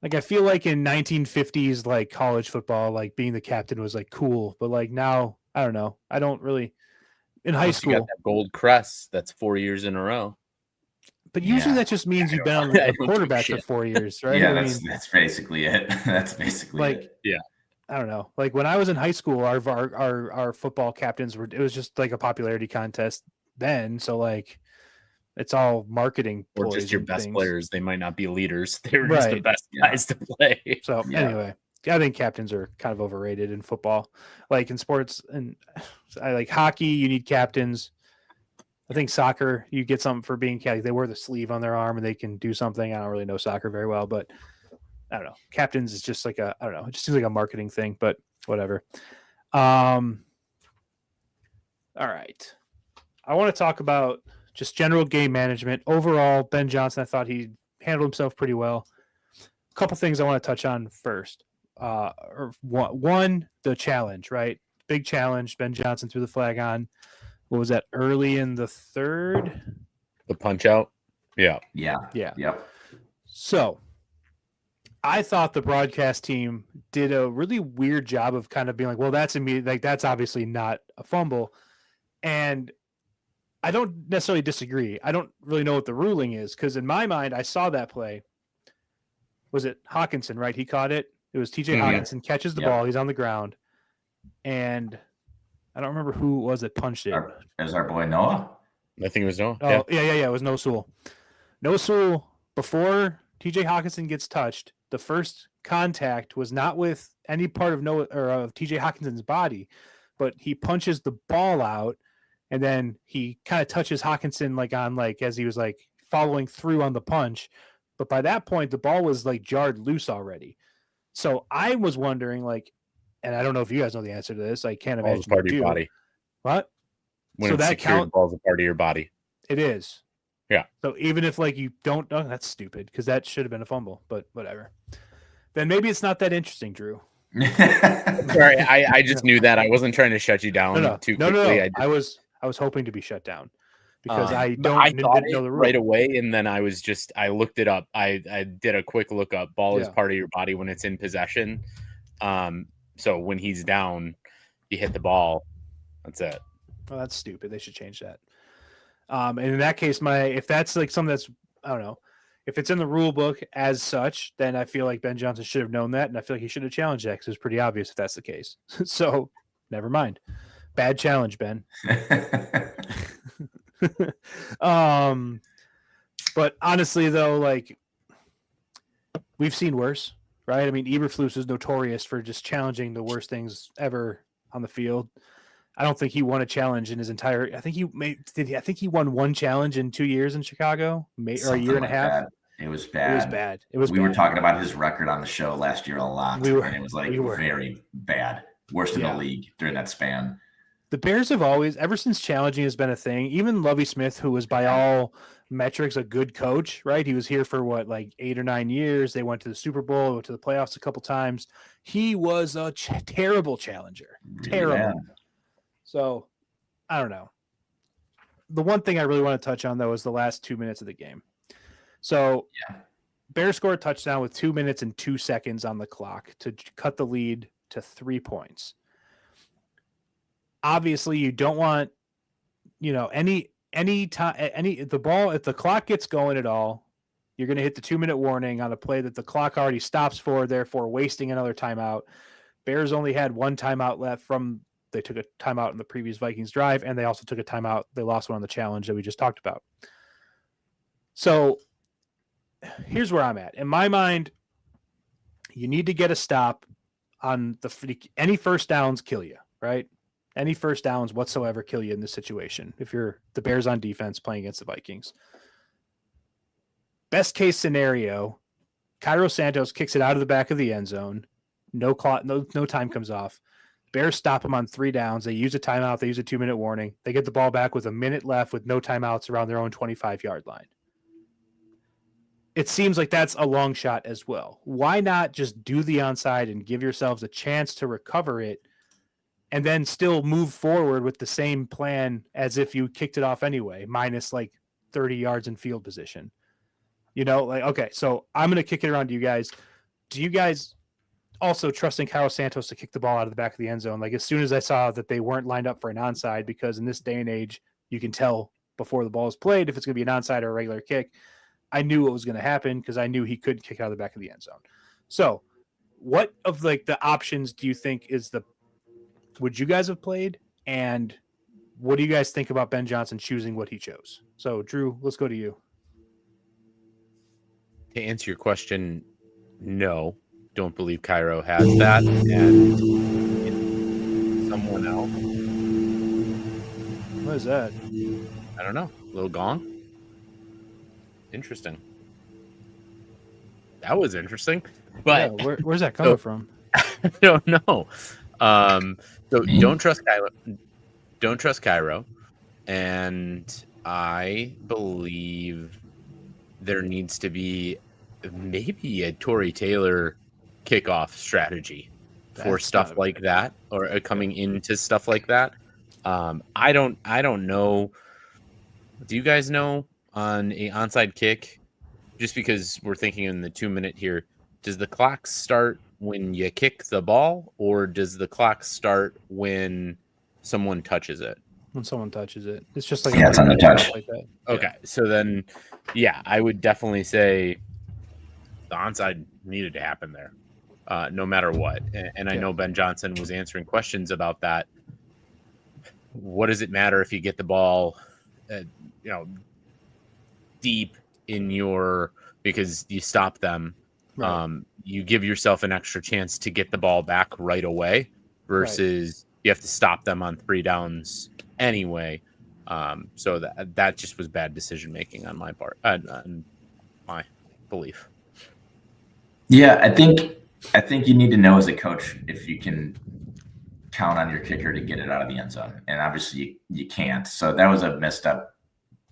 I feel like in 1950s, college football, being the captain was cool, but now I don't know. I don't really. In high school, you got that gold crest. That's 4 years in a row. But usually that just means you've been on the quarterback for 4 years, right? Yeah, that's basically it. That's basically it. Yeah. I don't know. When I was in high school, our football captains it was just a popularity contest then. So it's all marketing. Or just your best things. Players. They might not be leaders. They were just the best guys to play. So anyway, I think captains are kind of overrated in football. In sports, and I like hockey, you need captains. I think soccer, you get something for being captain. They wear the sleeve on their arm and they can do something. I don't really know soccer very well, but I don't know. Captains is just I don't know. It just seems like a marketing thing, but whatever. All right. I want to talk about just general game management. Overall, Ben Johnson, I thought he handled himself pretty well. A couple things I want to touch on first. One, the challenge, right? Big challenge. Ben Johnson threw the flag on. What was that? Early in the third? The punch out? Yeah. Yep. So I thought the broadcast team did a really weird job of kind of being well, that's immediate. That's obviously not a fumble. And I don't necessarily disagree. I don't really know what the ruling is, because in my mind, I saw that play. Was it Hawkinson, right? He caught it. It was TJ Hawkinson catches the ball. He's on the ground. And I don't remember who it was that punched it. Is our boy Noah? I think it was Noah. Oh, yeah. It was No Sewell. No Sewell, before TJ Hawkinson gets touched, the first contact was not with any part of Noah or of TJ Hawkinson's body, but he punches the ball out, and then he kind of touches Hawkinson as he was following through on the punch. But by that point, the ball was jarred loose already. So I was wondering, and I don't know if you guys know the answer to this. I can't imagine. Part of your body. What? When so it's that secured, count. The ball's a part of your body. It is. Yeah. So even if like you don't, oh, that's stupid because that should have been a fumble, but whatever. Then maybe it's not that interesting, Drew. Sorry, I just knew that. I wasn't trying to shut you down too quickly. No. I was hoping to be shut down because I thought didn't know the rule right away, and then I looked it up. I did a quick look up. Ball is Yeah. part of your body when it's in possession. So when he's down, you hit the ball. That's it. Well, that's stupid. They should change that. And in that case, if that's like something that's, I don't know, if it's in the rule book as such, then I feel like Ben Johnson should have known that, and I feel like he should have challenged that because it's pretty obvious if that's the case. So, never mind. Bad challenge, Ben. But honestly, though, like we've seen worse, right? I mean, Eberflus is notorious for just challenging the worst things ever on the field. I don't think he won a challenge in his entire. I think he won one challenge in 2 years in Chicago, or a year and a half. That. It was bad. We were talking about his record on the show last year a lot, and it was like very bad, worst in the league during that span. The Bears have always, ever since challenging has been a thing. Even Lovie Smith, who was by all metrics a good coach, right? He was here for what, like 8 or 9 years. They went to the Super Bowl, went to the playoffs a couple times. He was a terrible challenger. Really terrible. bad. So, I don't know. The one thing I really want to touch on, though, is the last 2 minutes of the game. So, Bears scored a touchdown with 2 minutes and 2 seconds on the clock to cut the lead to 3 points. Obviously, you don't want, any the ball, if the clock gets going at all, you're going to hit the 2-minute warning on a play that the clock already stops for, therefore wasting another timeout. Bears only had one timeout left they took a timeout in the previous Vikings drive, and they also took a timeout. They lost one on the challenge that we just talked about. So here's where I'm at. In my mind, you need to get a stop on any first downs kill you, right? Any first downs whatsoever kill you in this situation if you're the Bears on defense playing against the Vikings. Best case scenario, Cairo Santos kicks it out of the back of the end zone. No time comes off. Bears stop him on 3 downs. They use a timeout. They use a 2-minute warning. They get the ball back with a minute left with no timeouts around their own 25-yard line. It seems like that's a long shot as well. Why not just do the onside and give yourselves a chance to recover it and then still move forward with the same plan as if you kicked it off anyway, minus like 30 yards in field position? Okay, so I'm going to kick it around to you guys. Do you guys also trusting Cairo Santos to kick the ball out of the back of the end zone? Like as soon as I saw that they weren't lined up for an onside, because in this day and age, you can tell before the ball is played if it's going to be an onside or a regular kick. I knew what was going to happen because I knew he could kick out of the back of the end zone. So what of like the options do you think would you guys have played? And what do you guys think about Ben Johnson choosing what he chose? So Drew, let's go to you. To answer your question, no. Don't believe Cairo has that, and someone else. What is that? I don't know. A little gong. Interesting. That was interesting, but where's that coming from? I don't know. So don't trust Cairo. Don't trust Cairo, and I believe there needs to be maybe a Torrey Taylor kickoff strategy for stuff like that, or coming into stuff like that. I don't know. Do you guys know on a onside kick, just because we're thinking in the 2-minute here, does the clock start when you kick the ball, or does the clock start when someone touches it? When someone touches it, it's just like it's on the touch. Like that. Okay, so then, I would definitely say the onside needed to happen there, no matter what. And I know Ben Johnson was answering questions about that. What does it matter if you get the ball, deep in because you stop them? Right. You give yourself an extra chance to get the ball back right away versus you have to stop them on 3 downs anyway. So that just was bad decision making on my part, on my belief. Yeah, I think you need to know as a coach if you can count on your kicker to get it out of the end zone, and obviously you can't. So that was a messed up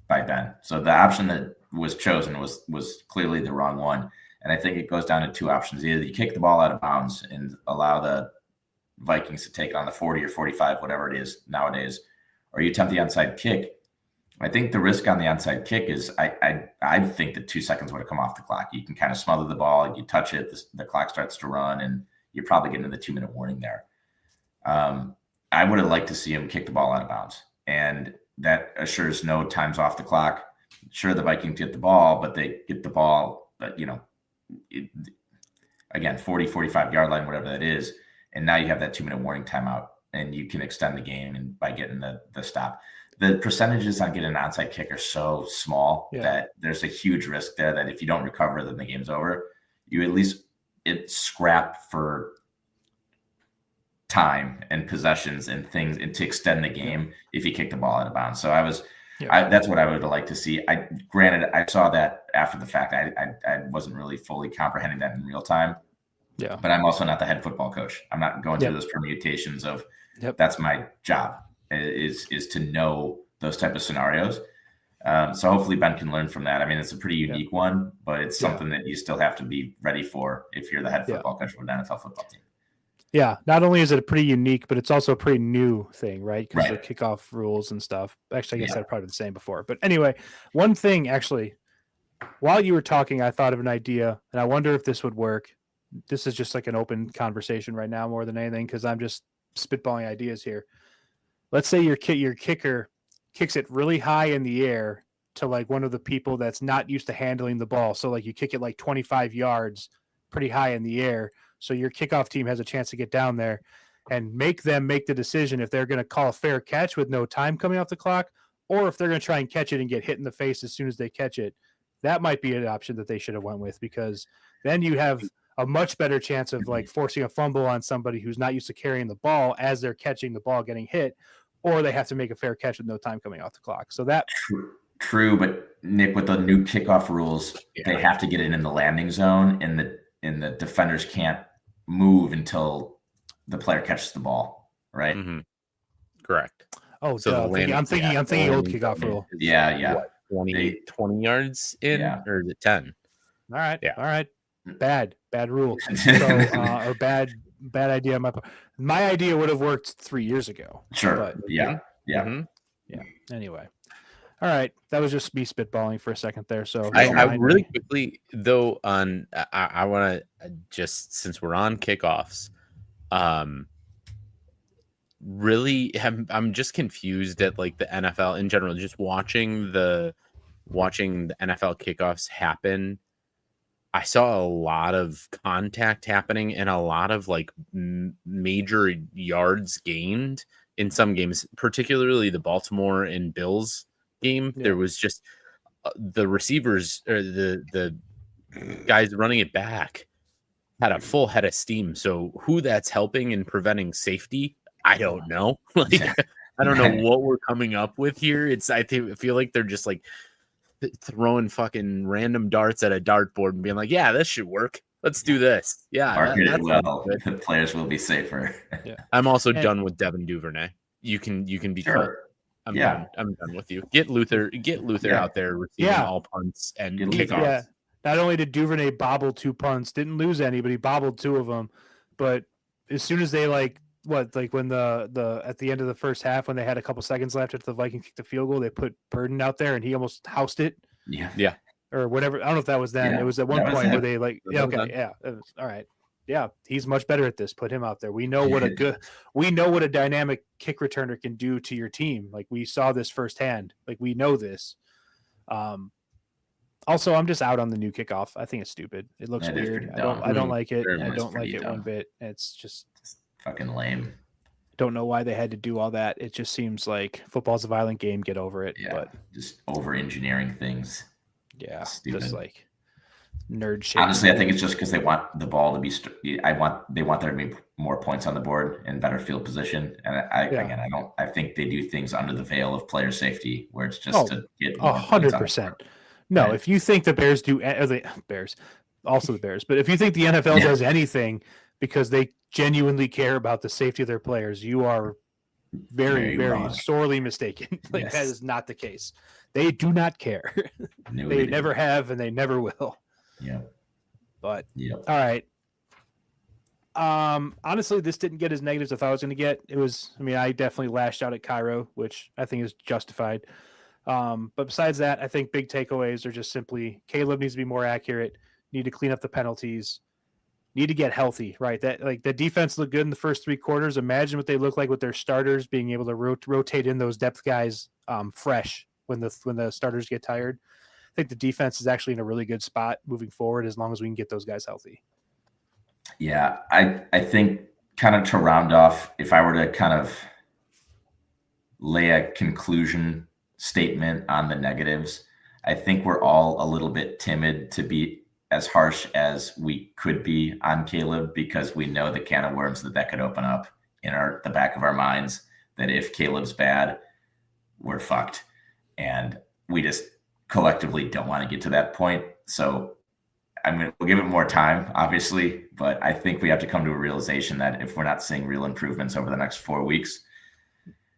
by Ben. So the option that was chosen was clearly the wrong one. And I think it goes down to two options. Either you kick the ball out of bounds and allow the Vikings to take it on the 40 or 45, whatever it is nowadays, or you attempt the onside kick. I think the risk on the onside kick is I think that 2 seconds would have come off the clock. You can kind of smother the ball, you touch it, the clock starts to run, and you're probably getting the 2-minute warning there. I would have liked to see him kick the ball out of bounds, and that assures no times off the clock. Sure, the Vikings get the ball, but they get the ball, but again, 40, 45 yard line, whatever that is. And now you have that 2-minute warning timeout, and you can extend the game and by getting the stop. The percentages on getting an onside kick are so small that there's a huge risk there that if you don't recover, then the game's over. You at least scrap for time and possessions and things and to extend the game if you kick the ball out of bounds. So that's what I would have liked to see. Granted, I saw that after the fact. I wasn't really fully comprehending that in real time. Yeah. But I'm also not the head football coach. I'm not going through those permutations of that's my job is to know those type of scenarios. So hopefully Ben can learn from that. I mean, it's a pretty unique one, but it's something that you still have to be ready for if you're the head football coach of an NFL football team. Yeah. Not only is it a pretty unique, but it's also a pretty new thing, right? Because the kickoff rules and stuff. Actually, I guess I'd probably the same before. But anyway, one thing actually, while you were talking, I thought of an idea, and I wonder if this would work. This is just like an open conversation right now more than anything because I'm just spitballing ideas here. Let's say your kicker kicks it really high in the air to like one of the people that's not used to handling the ball. So like you kick it like 25 yards pretty high in the air. So your kickoff team has a chance to get down there and make them make the decision if they're going to call a fair catch with no time coming off the clock or if they're going to try and catch it and get hit in the face as soon as they catch it. That might be an option that they should have went with because then you have a much better chance of like forcing a fumble on somebody who's not used to carrying the ball as they're catching the ball getting hit, or they have to make a fair catch with no time coming off the clock. So that true, but Nick, with the new kickoff rules, they have to get it in the landing zone, and the defenders can't move until the player catches the ball, right? Mm-hmm. Correct. Oh, so I'm thinking old kickoff rule. Yeah. What, 20 yards in, or is it 10? All right. Yeah. All right. Bad rule. So, or bad idea on my part. My idea would have worked 3 years ago. Sure. But, Yeah. Mm-hmm. Yeah. Anyway. All right. That was just me spitballing for a second there. So I really quickly though I want to just, since we're on kickoffs, really I'm just confused at like the NFL in general, just watching the NFL kickoffs happen. I saw a lot of contact happening and a lot of like major yards gained in some games, particularly the Baltimore and Bills game. There was just the receivers or the guys running it back had a full head of steam. So who that's helping in preventing safety, I don't know. Like I don't know what we're coming up with here. I feel like they're just like throwing fucking random darts at a dartboard and being like, yeah, this should work. Let's do this. Yeah. Market it well. The players will be safer. Yeah. I'm also done with Devin Duvernay. You can be sure. I'm done with you. Get Luther out there receiving all punts and kickoffs. Yeah. Not only did Duvernay bobble 2 punts, didn't lose any, but he bobbled 2 of them. But as soon as they when the at the end of the first half, when they had a couple seconds left after the Vikings kicked the field goal, they put Burden out there and he almost housed it. Yeah. Or whatever. I don't know if that was then. It was at one point where they it was, all right. Yeah, he's much better at this. Put him out there. We know what a dynamic kick returner can do to your team. Like we saw this firsthand. Like we know this. Also, I'm just out on the new kickoff. I think it's stupid. It looks weird. I don't like it. I don't like it one bit. It's just fucking lame. Don't know why they had to do all that. It just seems like football's a violent game. Get over it. Yeah, but just over engineering things. Yeah, stupid. Just like nerd shit. Honestly, I think it's just because they want the ball to be. They want there to be more points on the board and better field position. And I think they do things under the veil of player safety, where it's just to get 100%. No, right. If you think the Bears do, or the Bears, also the Bears, but if you think the NFL does anything because they genuinely care about the safety of their players, you are very, Very very wrong. sorely mistaken. Like Yes. that is not the case. They do not care. No, They didn't. never have, and they never will. Yep. But Yep. all right. Honestly, this didn't get as negative as I thought it was going to get. It was, I mean, I definitely lashed out at Cairo, which I think is justified. But besides that, I think big takeaways are just simply Caleb needs to be more accurate, need to clean up the penalties, need to get healthy, right? That like the defense looked good in the first 3 quarters. Imagine what they look like with their starters being able to rotate in those depth guys fresh when the starters get tired. I think the defense is actually in a really good spot moving forward as long as we can get those guys healthy. Yeah, I think kind of to round off, if I were to kind of lay a conclusion statement on the negatives, I think we're all a little bit timid to be as harsh as we could be on Caleb because we know the can of worms that could open up in the back of our minds, that if Caleb's bad, we're fucked. And we just collectively don't want to get to that point. So we'll give it more time, obviously, but I think we have to come to a realization that if we're not seeing real improvements over the next 4 weeks,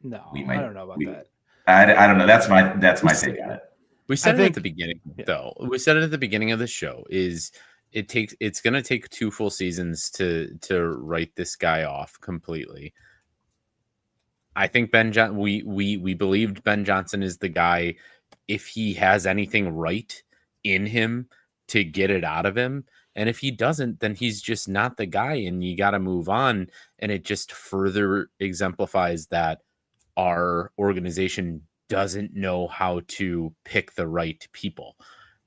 No, we might. I don't know about that. I don't know. That's my take on it. We said I it think- at the beginning, though. We said it at the beginning of the show. It's going to take 2 full seasons to write this guy off completely. I think we believed Ben Johnson is the guy if he has anything right in him to get it out of him. And if he doesn't, then he's just not the guy and you got to move on. And it just further exemplifies that our organization doesn't know how to pick the right people.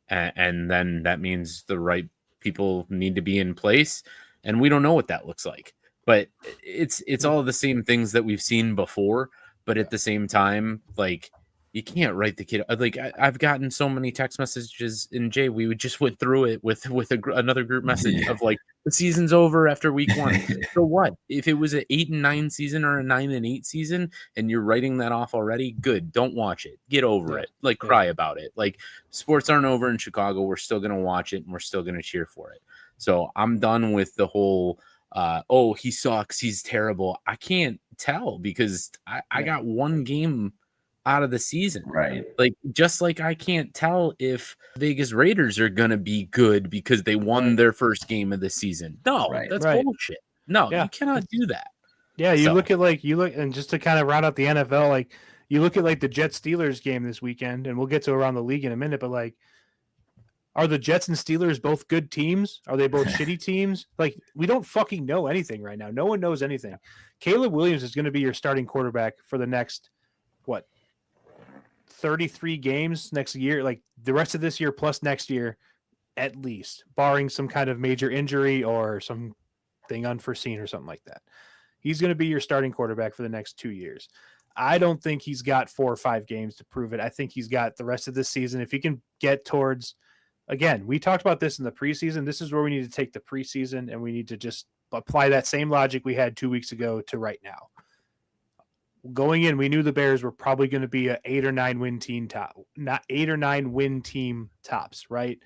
And then that means the right people need to be in place. And we don't know what that looks like. But it's all the same things that we've seen before. But at the same time, like, you can't write the kid. Like, I've gotten so many text messages in Jay. We just went through it with another group message of like, the season's over after week 1. So what? If it was an 8-9 season or a 9-8 season and you're writing that off already, good. Don't watch it. Get over it. Like, cry about it. Like, sports aren't over in Chicago. We're still going to watch it and we're still going to cheer for it. So I'm done with the whole, oh, he sucks, he's terrible. I can't tell because I got 1 game out of the season. Right. Like, just like I can't tell if Vegas Raiders are going to be good because they won their first game of the season. No, that's bullshit. No, you cannot do that. Yeah, you look, and just to kind of round out the NFL, like you look at like the Jets Steelers game this weekend, and we'll get to around the league in a minute, but like, are the Jets and Steelers both good teams? Are they both shitty teams? Like, we don't fucking know anything right now. No one knows anything. Caleb Williams is going to be your starting quarterback for the next, 33 games next year, like the rest of this year plus next year, at least, barring some kind of major injury or something unforeseen or something like that. He's going to be your starting quarterback for the next 2 years. I don't think he's got 4 or 5 games to prove it. I think he's got the rest of this season. If he can get towards, again, we talked about this in the preseason. This is where we need to take the preseason and we need to just apply that same logic we had 2 weeks ago to right now. Going in, we knew the Bears were probably going to be an 8 or 9 win team not 8 or 9 win team tops, right?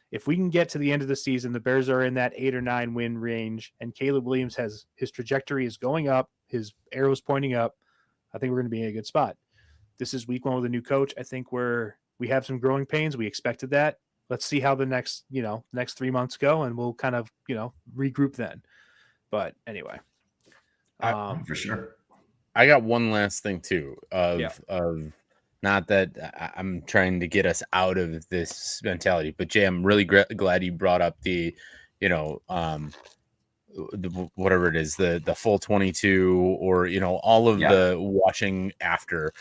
If we can get to the end of the season, the Bears are in that 8 or 9 win range, and Caleb Williams has his trajectory is going up, his arrow's pointing up. I think we're going to be in a good spot. This is week 1 with a new coach. I think we have some growing pains. We expected that. Let's see how the next 3 months go, and we'll kind of regroup then. But anyway, for sure. I got one last thing too of not that I'm trying to get us out of this mentality, but Jay, I'm really glad you brought up the, whatever it is, the full 22 or, all of the watching after.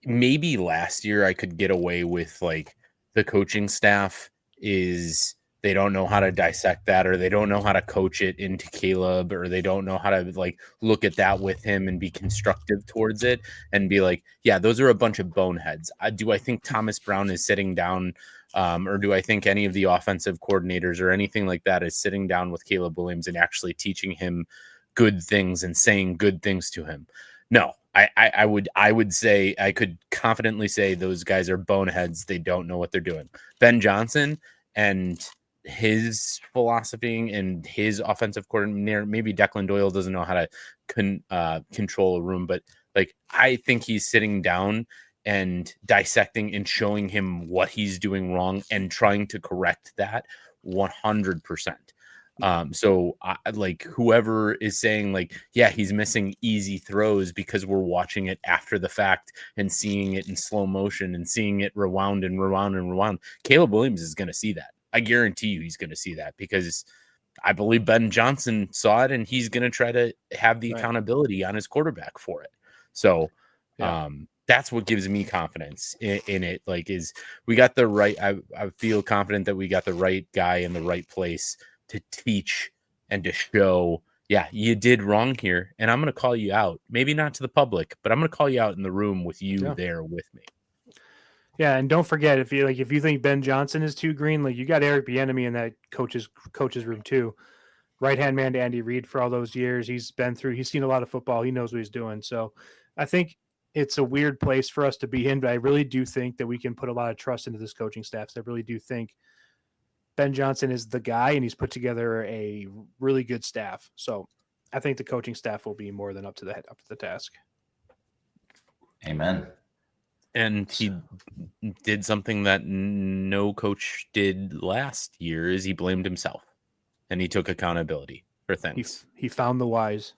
Maybe last year I could get away with like the coaching staff is they don't know how to dissect that, or they don't know how to coach it into Caleb, or they don't know how to like look at that with him and be constructive towards it and be like, yeah, those are a bunch of boneheads. Do I think Thomas Brown is sitting down, or do I think any of the offensive coordinators or anything like that is sitting down with Caleb Williams and actually teaching him good things and saying good things to him? No, I would say, I could confidently say those guys are boneheads. They don't know what they're doing. Ben Johnson and his philosophy and his offensive coordinator. Maybe Declan Doyle doesn't know how to control a room, but like I think he's sitting down and dissecting and showing him what he's doing wrong and trying to correct that 100%. So like whoever is saying like, yeah, he's missing easy throws because we're watching it after the fact and seeing it in slow motion and seeing it rewound and rewound and rewound. Caleb Williams is going to see that. I guarantee you he's going to see that because I believe Ben Johnson saw it and he's going to try to have the accountability on his quarterback for it. So, that's what gives me confidence in it. Like, is we got the right, I feel confident that we got the right guy in the right place to teach and to show, yeah, you did wrong here. And I'm going to call you out, maybe not to the public, but I'm going to call you out in the room with you there with me. Yeah. And don't forget, if you think Ben Johnson is too green, like you got Eric Bieniemy in that coach's room too. Right-hand man to Andy Reid for all those years. He's seen a lot of football. He knows what he's doing. So I think it's a weird place for us to be in, but I really do think that we can put a lot of trust into this coaching staff. So I really do think Ben Johnson is the guy, and he's put together a really good staff. So I think the coaching staff will be more than up to the task. Amen. And he did something that no coach did last year is he blamed himself and he took accountability for things. He found the wise.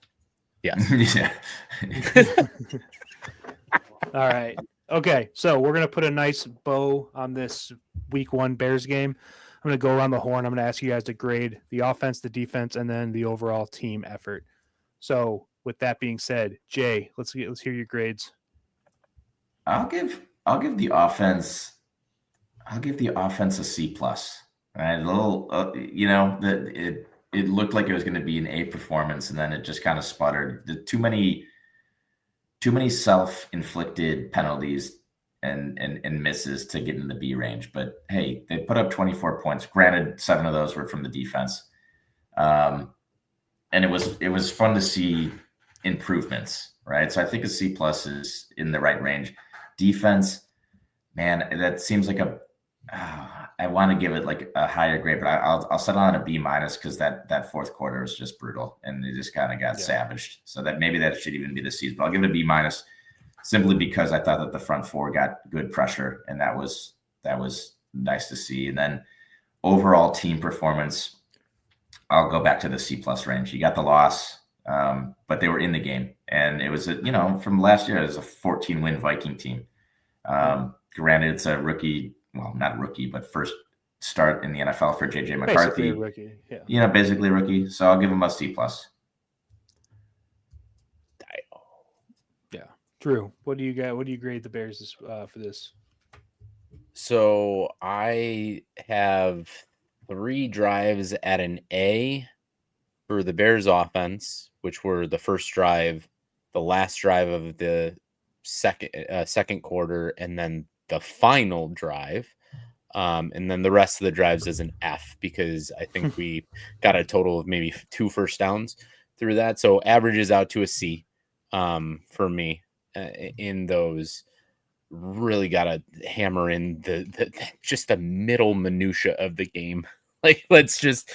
Yes. Yeah. All right. Okay. So we're going to put a nice bow on this week 1 Bears game. I'm going to go around the horn. I'm going to ask you guys to grade the offense, the defense, and then the overall team effort. So with that being said, Jay, let's hear your grades. I'll give the offense a C+. Right, a little, it looked like it was going to be an A performance, and then it just kind of sputtered. Too many self-inflicted penalties and misses to get in the B range. But hey, they put up 24 points. Granted, 7 of those were from the defense, and it was fun to see improvements. Right, so I think a C+ is in the right range. Defense, man, that seems like I want to give it like a higher grade, but I'll settle on a B- because that fourth quarter was just brutal and they just kind of got savaged. So that maybe that should even be the C's, but I'll give it a B- simply because I thought that the front four got good pressure and that was nice to see. And then overall team performance, I'll go back to the C+ range. You got the loss, but they were in the game, and it was from last year, it was a 14-win Viking team. Granted, it's a rookie. Well, not rookie, but first start in the NFL for JJ McCarthy. Basically a rookie, basically a rookie. So I'll give him a C+. Yeah, Drew, what do you got? What do you grade the Bears for this? So I have 3 drives at an A for the Bears offense, which were the first drive, the last drive of the second quarter, and then the final drive. And then the rest of the drives is an F because I think we got a total of maybe 2 first downs through that. So averages out to a C for me in those. Really got to hammer in the just the middle minutia of the game. Like, let's just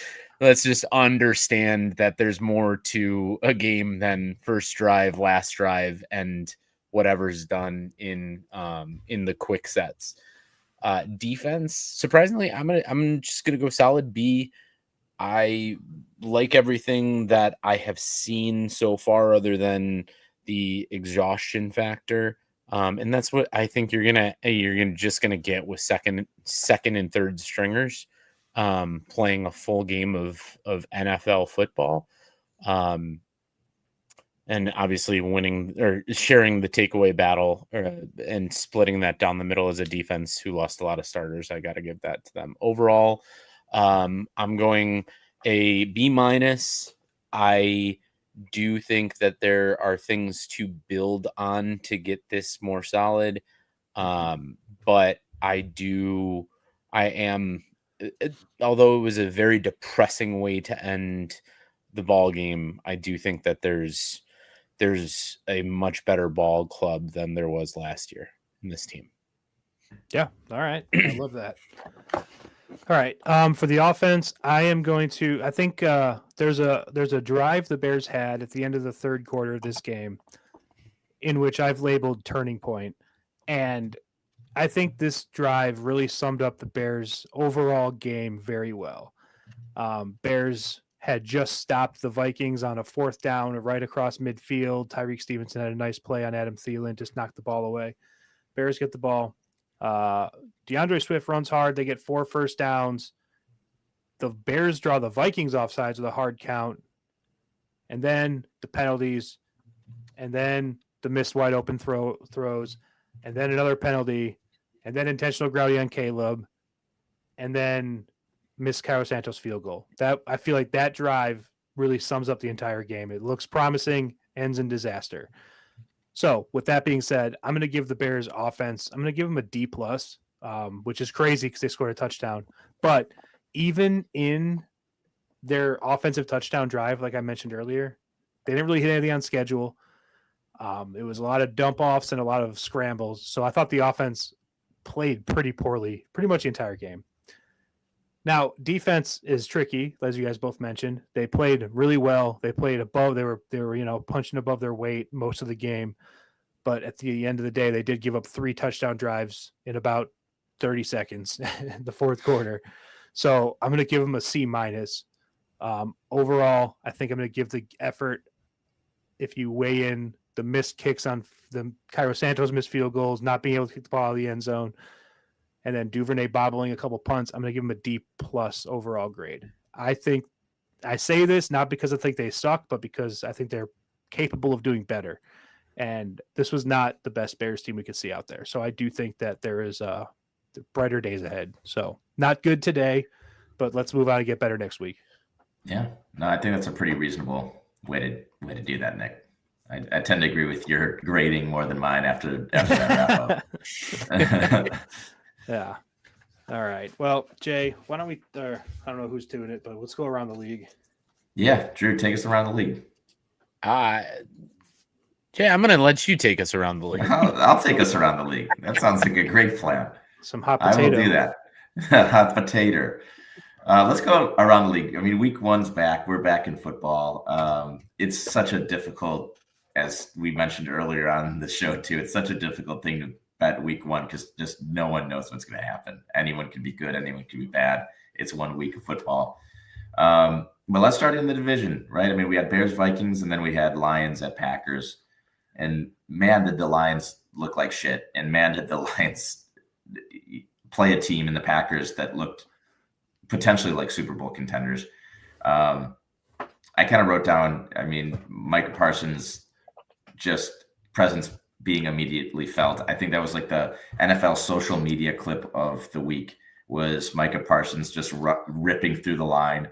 understand that there's more to a game than first drive, last drive, and whatever's done in the quick sets. Defense, surprisingly, I'm just gonna go solid B. I like everything that I have seen so far, other than the exhaustion factor. And that's what I think you're just gonna get with second and third stringers playing a full game of NFL football. And obviously winning or sharing the takeaway battle and splitting that down the middle as a defense who lost a lot of starters. I got to give that to them. Overall, I'm going a B-. I do think that there are things to build on to get this more solid. But although it was a very depressing way to end the ball game, I do think that there's a much better ball club than there was last year in this team. Yeah. All right. I love that. All right. For the offense, I am going to. I think there's a drive the Bears had at the end of the third quarter of this game, in which I've labeled turning point, and I think this drive really summed up the Bears' overall game very well. Bears had just stopped the Vikings on a fourth down right across midfield. Tyreek Stevenson had a nice play on Adam Thielen, just knocked the ball away. Bears get the ball. DeAndre Swift runs hard. They get 4 first downs. The Bears draw the Vikings offsides with a hard count. And then the penalties. And then the missed wide open throws. And then another penalty. And then intentional grounding on Caleb. And then missed Cairo Santos field goal. That I feel like that drive really sums up the entire game. It looks promising, ends in disaster. So with that being said, I'm going to give the Bears offense, I'm going to give them a D+, which is crazy because they scored a touchdown. But even in their offensive touchdown drive, like I mentioned earlier, they didn't really hit anything on schedule. It was a lot of dump offs and a lot of scrambles. So I thought the offense played pretty poorly, pretty much the entire game. Now, defense is tricky, as you guys both mentioned. They played really well. They played above. They were punching above their weight most of the game. But at the end of the day, they did give up 3 touchdown drives in about 30 seconds in the fourth quarter. So I'm going to give them a C-. Overall, I think I'm going to give the effort, if you weigh in the missed kicks on the Cairo Santos missed field goals, not being able to kick the ball out of the end zone, and then Duvernay bobbling a couple punts, I'm going to give them a D+ overall grade. I think I say this not because I think they suck, but because I think they're capable of doing better. And this was not the best Bears team we could see out there. So I do think that there is brighter days ahead. So not good today, but let's move on and get better next week. Yeah, no, I think that's a pretty reasonable way to do that, Nick. I tend to agree with your grading more than mine after that wrap up. Yeah. All right. Well, Jay, why don't we? I don't know who's doing it, but let's go around the league. Yeah, Drew, take us around the league. Jay, I'm going to let you take us around the league. I'll take us around the league. That sounds like a great plan. Some hot potato. I will do that. Hot potato. Let's go around the league. I mean, week 1's back. We're back in football. It's such a difficult, as we mentioned earlier on the show too, it's such a difficult thing to bet week 1 because just no one knows what's going to happen. Anyone can be good. Anyone can be bad. It's 1 week of football. But let's start in the division, right? I mean, we had Bears, Vikings, and then we had Lions at Packers. And man, did the Lions look like shit. And man, did the Lions play a team in the Packers that looked potentially like Super Bowl contenders. I kind of wrote down, I mean, Micah Parsons' just presence being immediately felt. I think that was like the NFL social media clip of the week was Micah Parsons just ripping through the line.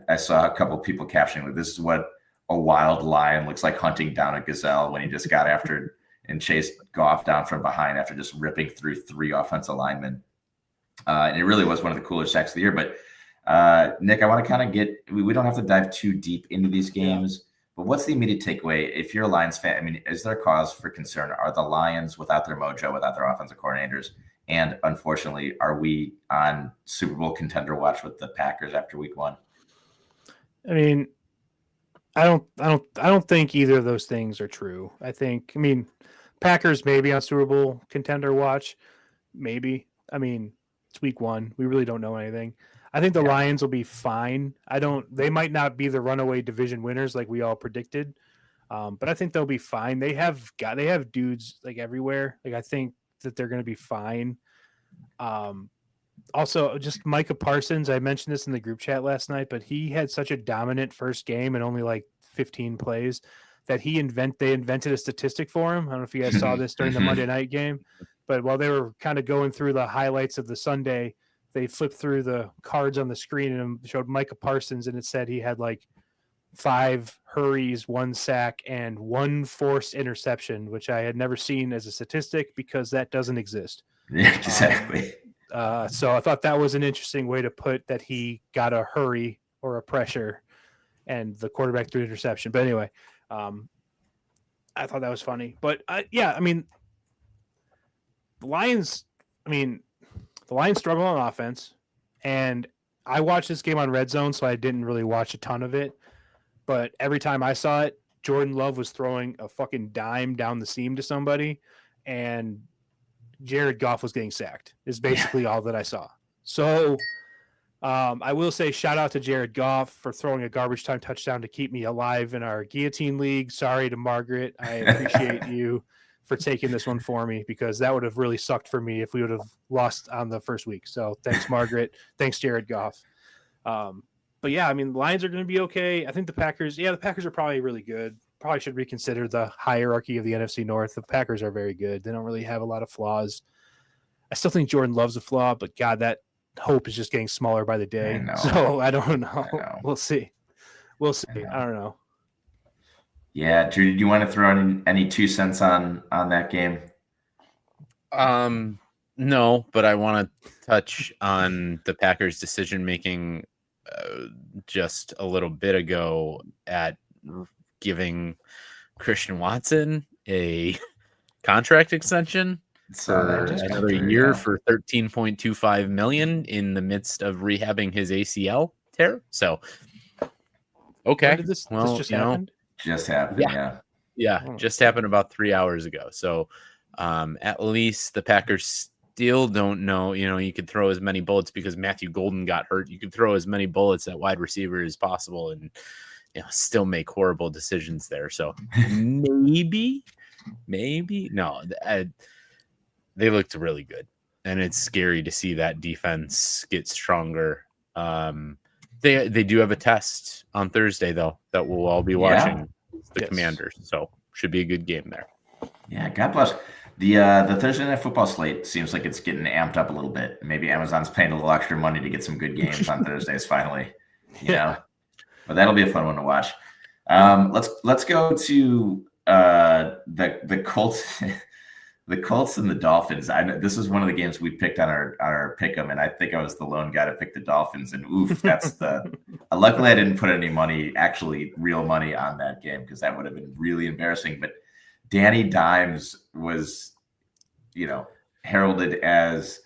I saw a couple of people captioning like, this is what a wild lion looks like hunting down a gazelle when he just got after and chased Goff down from behind after just ripping through 3 offensive linemen. And it really was one of the cooler sacks of the year. But Nick, I want to kind of we don't have to dive too deep into these games, but what's the immediate takeaway? If you're a Lions fan, I mean, is there cause for concern? Are the Lions without their mojo, without their offensive coordinators? And unfortunately, are we on Super Bowl contender watch with the Packers after week 1? I mean, I don't think either of those things are true. I mean, Packers maybe on Super Bowl contender watch, maybe. I mean, it's week 1. We really don't know anything. I think the Lions will be fine. They might not be the runaway division winners like we all predicted. But I think they'll be fine. They have dudes like everywhere. Like I think that they're going to be fine. Also, just Micah Parsons, I mentioned this in the group chat last night, but he had such a dominant first game and only like 15 plays that they invented a statistic for him. I don't know if you guys saw this during the Monday night game, but while they were kind of going through the highlights of the Sunday, they flipped through the cards on the screen and showed Micah Parsons, and it said he had like 5 hurries, 1 sack, and 1 forced interception, which I had never seen as a statistic because that doesn't exist. Yeah, exactly. So I thought that was an interesting way to put that he got a hurry or a pressure and the quarterback threw interception. But anyway, I thought that was funny. But yeah, I mean, the Lions struggle on offense. And I watched this game on Red Zone, so I didn't really watch a ton of it. But every time I saw it, Jordan Love was throwing a fucking dime down the seam to somebody, and Jared Goff was getting sacked. Is basically all that I saw. So I will say shout out to Jared Goff for throwing a garbage time touchdown to keep me alive in our guillotine league. Sorry to Margaret. I appreciate you for taking this one for me, because that would have really sucked for me if we would have lost on the first week. So thanks, Margaret. Thanks, Jared Goff. But yeah, I mean, the Lions are going to be okay. I think the Packers are probably really good. Probably should reconsider the hierarchy of the NFC North. The Packers are very good. They don't really have a lot of flaws. I still think Jordan Love's a flaw, but God, that hope is just getting smaller by the day. So I don't know. We'll see. I don't know. Yeah, Drew, do you want to throw in any 2 cents on that game? No, but I want to touch on the Packers' decision making just a little bit ago at giving Christian Watson a contract extension for another year for $13.25 million in the midst of rehabbing his ACL tear. So, okay, this just happened? Just happened, yeah, just happened about 3 hours ago. So, at least the Packers still don't know. You know, you could throw as many bullets because Matthew Golden got hurt. You could throw as many bullets at wide receiver as possible, and still make horrible decisions there. So maybe no. They looked really good, and it's scary to see that defense get stronger. They do have a test on Thursday though that we'll all be watching. The Commanders, so should be a good game there. Yeah, God bless. The Thursday Night Football slate seems like it's getting amped up a little bit. Maybe Amazon's paying a little extra money to get some good games on Thursdays finally. You know, but that'll be a fun one to watch. Let's go to the Colts. The Colts and the Dolphins. I know this is one of the games we picked on our pick'em, and I think I was the lone guy to pick the Dolphins. And oof, that's the. Luckily, I didn't put any money, actually real money, on that game because that would have been really embarrassing. But Danny Dimes was, heralded as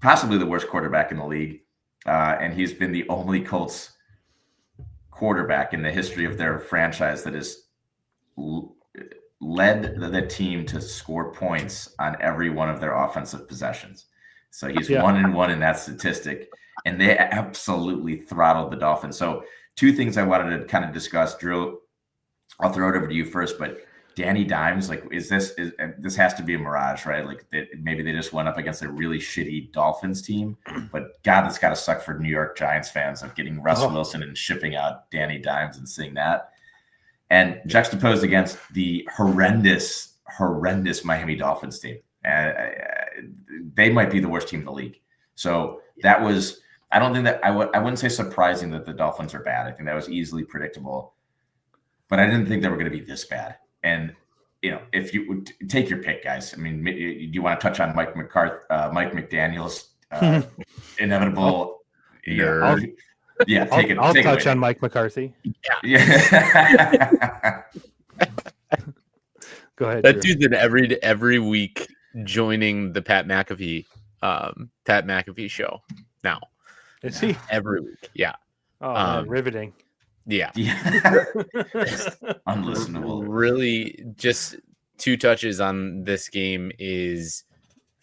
possibly the worst quarterback in the league, and he's been the only Colts quarterback in the history of their franchise that has led the team to score points on every one of their offensive possessions. So he's 1-1 in that statistic, and they absolutely throttled the Dolphins. So 2 things I wanted to kind of discuss, Drew. I'll throw it over to you first, but Danny Dimes, this has to be a mirage, right? Like maybe they just went up against a really shitty Dolphins team, but God, that's got to suck for New York Giants fans of getting Russell Wilson and shipping out Danny Dimes and seeing that. And juxtaposed against the horrendous Miami Dolphins team. They might be the worst team in the league. So that was, I don't think that I wouldn't say surprising that the Dolphins are bad. I think that was easily predictable, but I didn't think they were going to be this bad. And, if you would take your pick, guys, I mean, do you want to touch on Mike McDaniel's inevitable nerd? Yeah, I'll touch on Mike McCarthy. Yeah. Go ahead. That dude's in every week joining the Pat McAfee show now. Is he? Every week. Yeah. Oh, riveting. Yeah. Unlistenable. Really, just 2 touches on this game is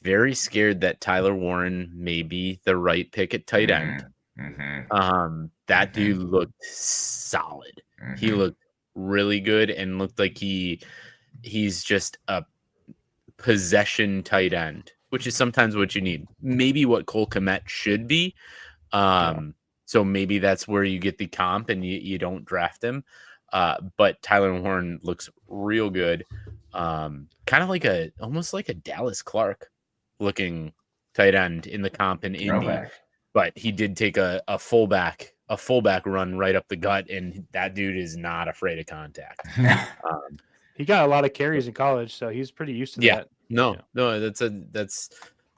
very scared that Tyler Warren may be the right pick at tight end. That dude looked solid. He looked really good and looked like he's just a possession tight end, which is sometimes what you need. Maybe what Cole Kmet should be. So maybe that's where you get the comp and you don't draft him. But Tyler Warren looks real good. Kind of almost like a Dallas Clark looking tight end in the comp in Indy. But he did take a fullback run right up the gut, and that dude is not afraid of contact. He got a lot of carries in college, so he's pretty used to that. No, that's a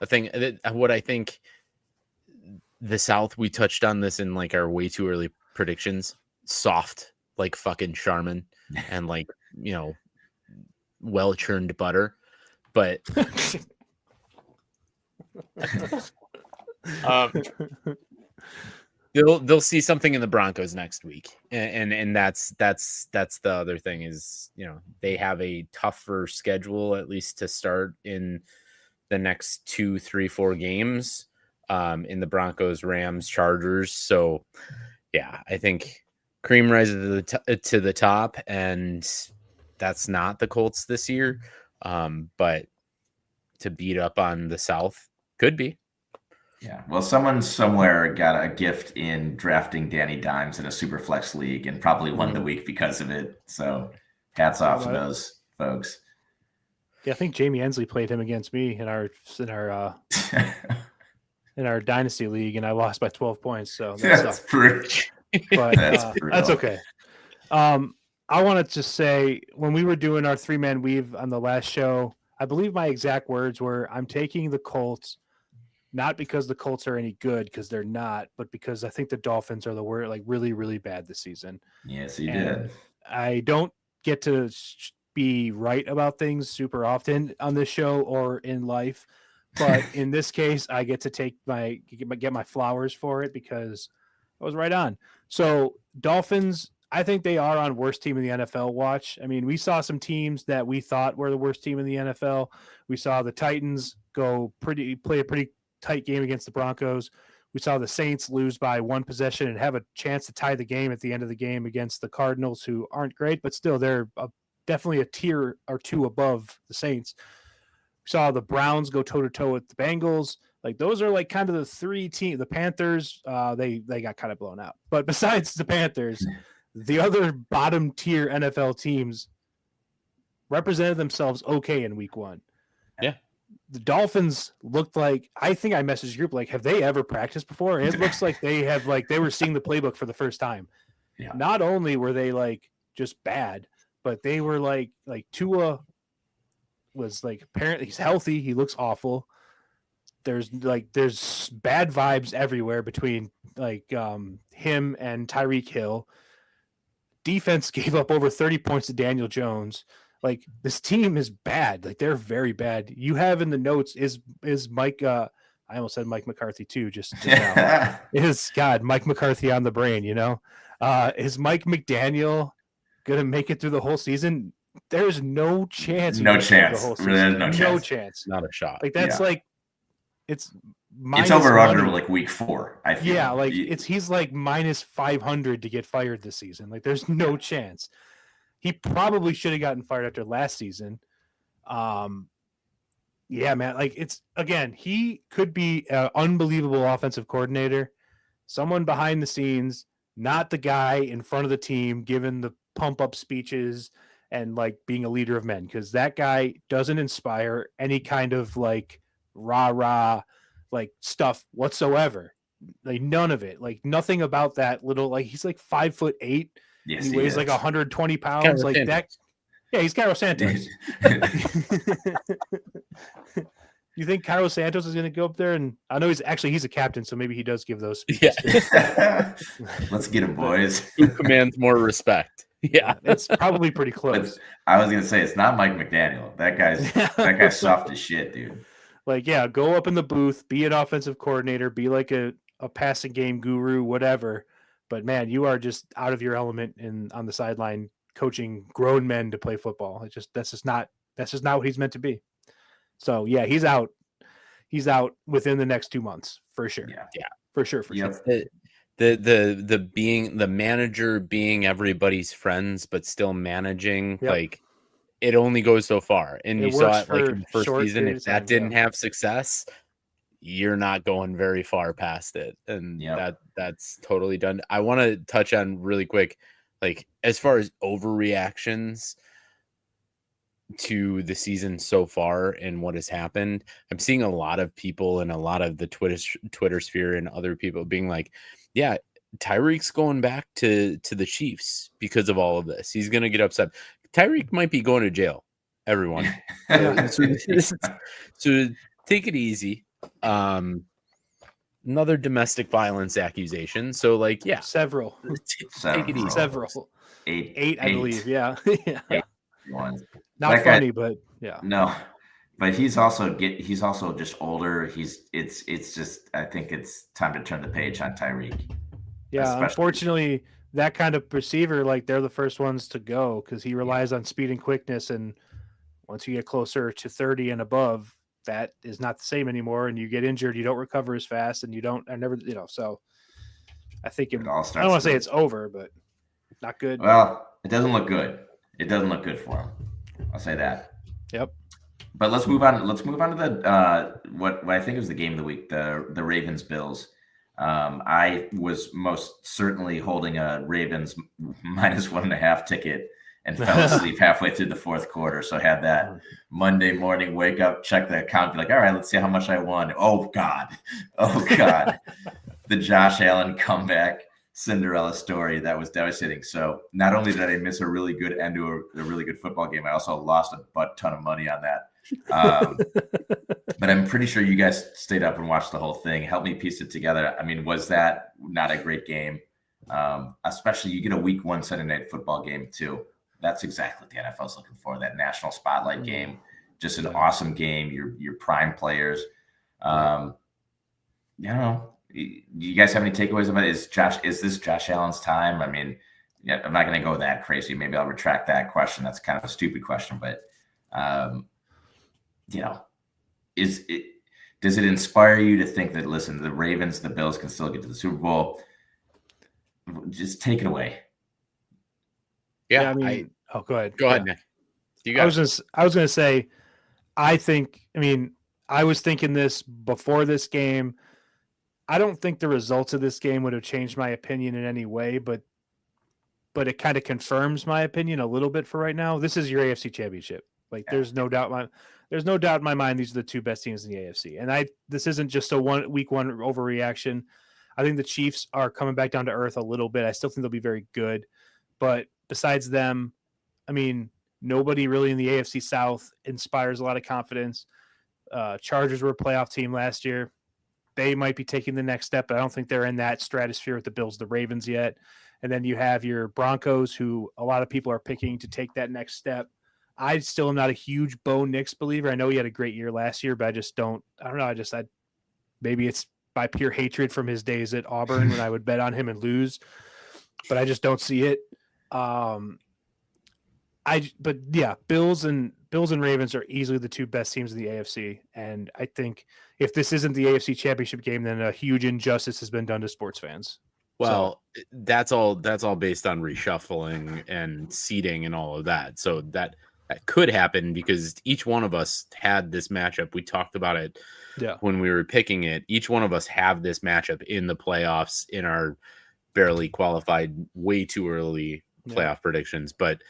thing. What I think the South, we touched on this in our way too early predictions. Soft, like fucking Charmin, and well churned butter, but. They'll see something in the Broncos next week, and that's the other thing is, they have a tougher schedule, at least to start in the next 2, 3, 4 games, in the Broncos, Rams, Chargers. So yeah, I think cream rises to the top, and that's not the Colts this year. But to beat up on the South could be. Yeah. Well, someone somewhere got a gift in drafting Danny Dimes in a super flex league and probably won the week because of it. So hats off to those folks. Yeah, I think Jamie Ensley played him against me in our in our dynasty league, and I lost by 12 points. So that's brutal. But that's okay. I want to just say, when we were doing our 3-man weave on the last show, I believe my exact words were, I'm taking the Colts, not because the Colts are any good, because they're not, but because I think the Dolphins are really, really bad this season. Yes, you did. I don't get to be right about things super often on this show or in life, but in this case, I get to get my flowers for it because I was right on. So Dolphins, I think they are on worst team in the NFL watch. I mean, we saw some teams that we thought were the worst team in the NFL. We saw the Titans play a pretty tight game against the Broncos. We saw the Saints lose by 1 possession and have a chance to tie the game at the end of the game against the Cardinals, who aren't great, but still they're definitely a tier or 2 above the Saints. We saw the Browns go toe-to-toe with the Bengals. Like, those are like kind of the 3 teams. The Panthers, they got kind of blown out. But besides the Panthers, the other bottom tier NFL teams represented themselves okay in week 1. Yeah. The Dolphins looked like, I think I messaged the group, like, have they ever practiced before? And it looks like they were seeing the playbook for the first time. Yeah. Not only were they like just bad, but they were like Tua was like, apparently he's healthy. He looks awful. There's bad vibes everywhere between him and Tyreek Hill. Defense gave up over 30 points to Daniel Jones. Like, this team is bad. Like, they're very bad. You have in the notes is Mike. I almost said Mike McCarthy too. Just now. Mike McCarthy on the brain. Is Mike McDaniel gonna make it through the whole season? There's no chance. No chance. The whole season. Really, no chance. Not a shot. Like, that's it's over under like week 4. I feel. Yeah, like he's like minus 500 to get fired this season. Like, there's no chance. He probably should have gotten fired after last season. Yeah, man. Like, he could be an unbelievable offensive coordinator, someone behind the scenes, not the guy in front of the team giving the pump up speeches and like being a leader of men, because that guy doesn't inspire any kind of like rah like stuff whatsoever. Like, none of it. Like, nothing about that little, like, he's like 5'8". Yes, he weighs like 120 pounds. Like Santos. That. Yeah, he's Cairo Santos. You think Cairo Santos is going to go up there? And I know he's a captain, so maybe he does give those speeches. Yeah. Let's get him, boys. Who commands more respect? Yeah, it's probably pretty close. But I was going to say, it's not Mike McDaniel. That guy's soft as shit, dude. Like, yeah, go up in the booth, be an offensive coordinator, be like a passing game guru, whatever. But man, you are just out of your element on the sideline coaching grown men to play football. That's just not what he's meant to be. So yeah, he's out. He's out within the next 2 months for sure. Yeah. For sure. The being the manager, being everybody's friends, but still managing, like, it only goes so far. And you saw it like in the first season. If that didn't have success, you're not going very far past it. And that's totally done. I want to touch on really quick, like, as far as overreactions to the season so far and what has happened. I'm seeing a lot of people and a lot of the Twitter sphere and other people being like, yeah, Tyreek's going back to the Chiefs because of all of this. He's going to get upset. Tyreek might be going to jail, everyone. So take it easy. Another domestic violence accusation. So, like, yeah, several. Take it easy. Several. Eight, I believe. Yeah. One. Not funny, but yeah. No, But he's also just older. It's just I think it's time to turn the page on Tyreek. Yeah, Especially, unfortunately, that kind of receiver, like they're the first ones to go because he relies on speed and quickness. And once you get closer to 30 and above, that is not the same anymore. And you get injured, you don't recover as fast, and I never, so I think it all I don't want starts. to say it's over, but not good. Well, it doesn't look good. It doesn't look good for him. I'll say that. Yep. But let's move on. Let's move on to the what I think was the game of the week, the Ravens Bills. I was most certainly holding a Ravens -1.5 ticket and fell asleep halfway through the fourth quarter. So I had that Monday morning wake up, check the account, be like, all right, let's see how much I won. Oh God, the Josh Allen comeback Cinderella story, that was devastating. So not only did I miss a really good end to a really good football game, I also lost a butt ton of money on that. But I'm pretty sure you guys stayed up and watched the whole thing. Help me piece it together. I mean, was that not a great game? Especially you get a week 1 Sunday night football game too. That's exactly what the NFL is looking for, that national spotlight game. Just an awesome game. Your prime players. Do you guys have any takeaways about it? Is this Josh Allen's time? I mean, yeah, I'm not going to go that crazy. Maybe I'll retract that question. That's kind of a stupid question, but does it inspire you to think that, listen, the Ravens, the Bills can still get to the Super Bowl? Just take it away. Yeah, I mean, go ahead. Go ahead, Nick. I was going to say, I was thinking this before this game. I don't think the results of this game would have changed my opinion in any way, but it kind of confirms my opinion a little bit for right now. This is your AFC Championship. Like, there's no doubt in my mind these are the two best teams in the AFC. And this isn't just a week 1 overreaction. I think the Chiefs are coming back down to earth a little bit. I still think they'll be very good. But besides them, I mean, nobody really in the AFC South inspires a lot of confidence. Chargers were a playoff team last year. They might be taking the next step, but I don't think they're in that stratosphere with the Bills, the Ravens yet. And then you have your Broncos, who a lot of people are picking to take that next step. I still am not a huge Bo Nix believer. I know he had a great year last year, but I don't know. Maybe it's by pure hatred from his days at Auburn when I would bet on him and lose, but I just don't see it. But yeah, Bills and Ravens are easily the two best teams in the AFC. And I think if this isn't the AFC Championship game, then a huge injustice has been done to sports fans. Well, that's all based on reshuffling and seeding and all of that. So that could happen because each one of us had this matchup. We talked about it when we were picking it. Each one of us have this matchup in the playoffs in our barely qualified, way too early playoff predictions. But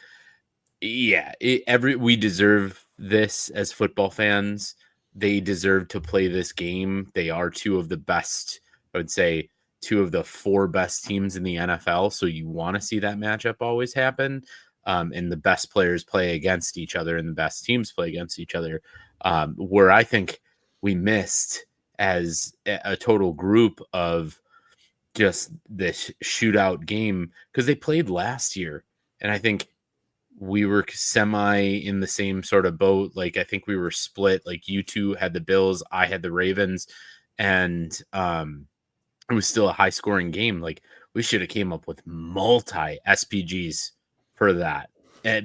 yeah, we deserve this as football fans. They deserve to play this game. They are two of the best, I would say, two of the 4 best teams in the NFL. So you want to see that matchup always happen. And the best players play against each other and the best teams play against each other. Where I think we missed as a total group of just this shootout game, because they played last year. And I think we were semi in the same sort of boat. Like, I think we were split. Like, you two had the Bills, I had the Ravens, and it was still a high scoring game. Like, we should have came up with multi SPGs for that,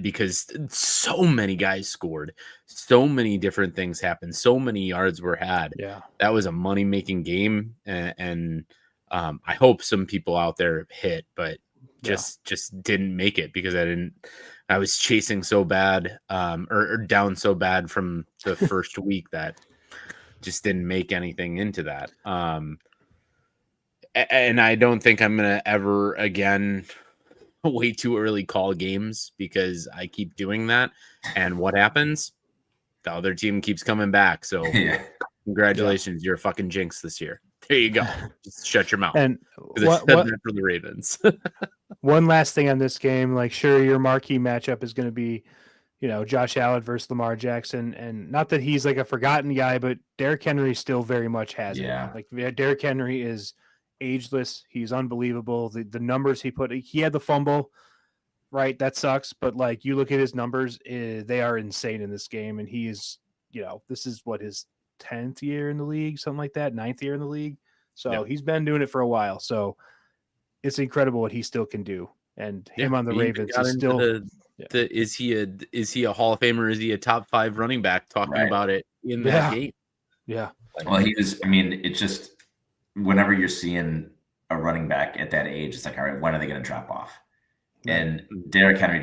because so many guys scored, so many different things happened, so many yards were had. Yeah, that was a money making game, and I hope some people out there hit, but just didn't make it because I was chasing so bad, or down so bad from the first week that just didn't make anything into that. And I don't think I'm going to ever again way too early call games, because I keep doing that. And what happens? The other team keeps coming back. So congratulations. You're a fucking jinx this year. There you go. Just shut your mouth. And what for the Ravens. One last thing on this game, like, sure, your marquee matchup is going to be, Josh Allen versus Lamar Jackson. And not that he's like a forgotten guy, but Derrick Henry still very much has it. Like, Derrick Henry is ageless. He's unbelievable. The numbers he had the fumble, right? That sucks. But like, you look at his numbers, they are insane in this game. And he is this is what his 10th year in the league, something like that, 9th year in the league. So Yep. he's been doing it for a while. So it's incredible what he still can do. And him on the we even Ravens got is into still is he a Hall of Famer? Is he a top 5 running back? Talking Right. about it in that game. Yeah. Well, it's just whenever you're seeing a running back at that age, it's like, all right, when are they going to drop off? Right. And Derrick Henry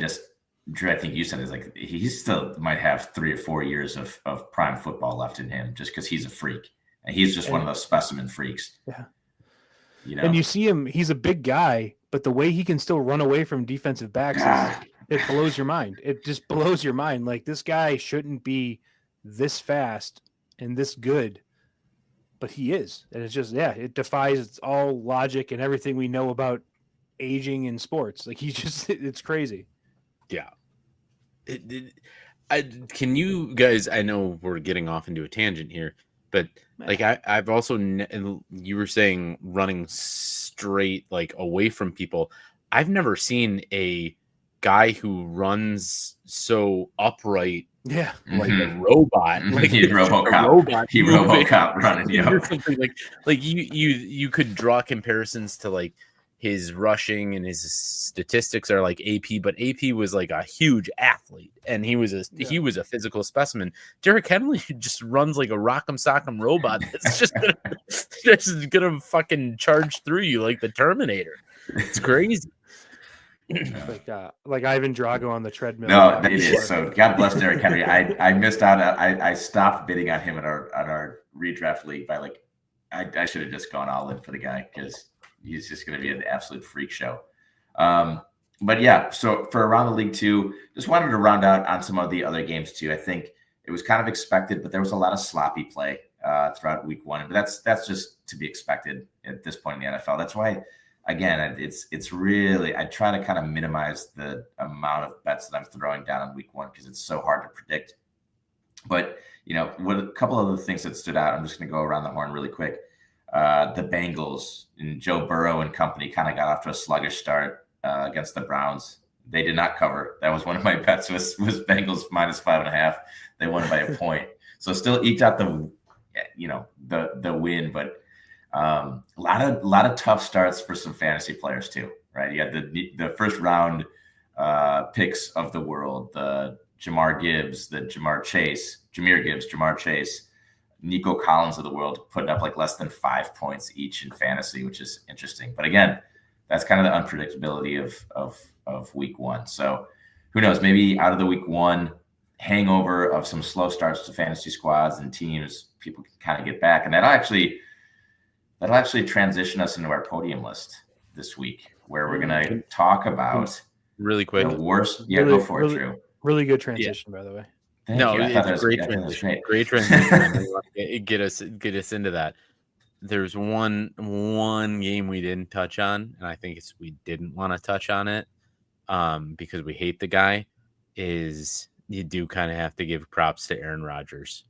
Drew, I think you said, is like he still might have 3 or 4 years of prime football left in him just because he's a freak. And he's just one of those specimen freaks. Yeah. And you see him, he's a big guy, but the way he can still run away from defensive backs, it blows your mind. It just blows your mind. Like, this guy shouldn't be this fast and this good, but he is. And it's just, it defies all logic and everything we know about aging in sports. Like, it's crazy. Yeah. Can you guys, I know we're getting off into a tangent here, but like I've also, you were saying running straight, like away from people. I've never seen a guy who runs so upright, like a robot, like he RoboCop running, something like you could draw comparisons to like his rushing and his statistics are like AP, but AP was like a huge athlete and he was a physical specimen. Derrick Henry just runs like a rock'em sock'em robot that's just gonna fucking charge through you like the Terminator. It's crazy. Like Ivan Drago on the treadmill. No, it is. So God bless Derrick Henry. I missed out. I stopped bidding on him in our redraft league by like I should have just gone all in for the guy because he's just going to be an absolute freak show. But yeah, so for around the league too, just wanted to round out on some of the other games too. I think it was kind of expected, but there was a lot of sloppy play throughout week 1. But that's just to be expected at this point in the NFL. That's why, again, it's really, I try to kind of minimize the amount of bets that I'm throwing down in week 1 because it's so hard to predict. But, what a couple of the things that stood out, I'm just going to go around the horn really quick. The Bengals and Joe Burrow and company kind of got off to a sluggish start against the Browns. They did not cover. That was one of my bets was Bengals -5.5. They won by a point. So still eked out the win, but a lot of tough starts for some fantasy players too, right? You had the first round picks of the world, the Jahmyr Gibbs, Jahmyr Chase, Nico Collins of the world putting up like less than 5 points each in fantasy, which is interesting. But again, that's kind of the unpredictability of week 1. So who knows, maybe out of the week 1 hangover of some slow starts to fantasy squads and teams, people can kind of get back. And that'll actually transition us into our podium list this week, where we're going to talk about really quick. The worst. Yeah, go for it, Drew. Really good transition, by the way. Thank you. It's a great transition. Great transition. Get us into that. There's one game we didn't touch on, and I think we didn't want to touch on it because we hate the guy. Is you do kind of have to give props to Aaron Rodgers.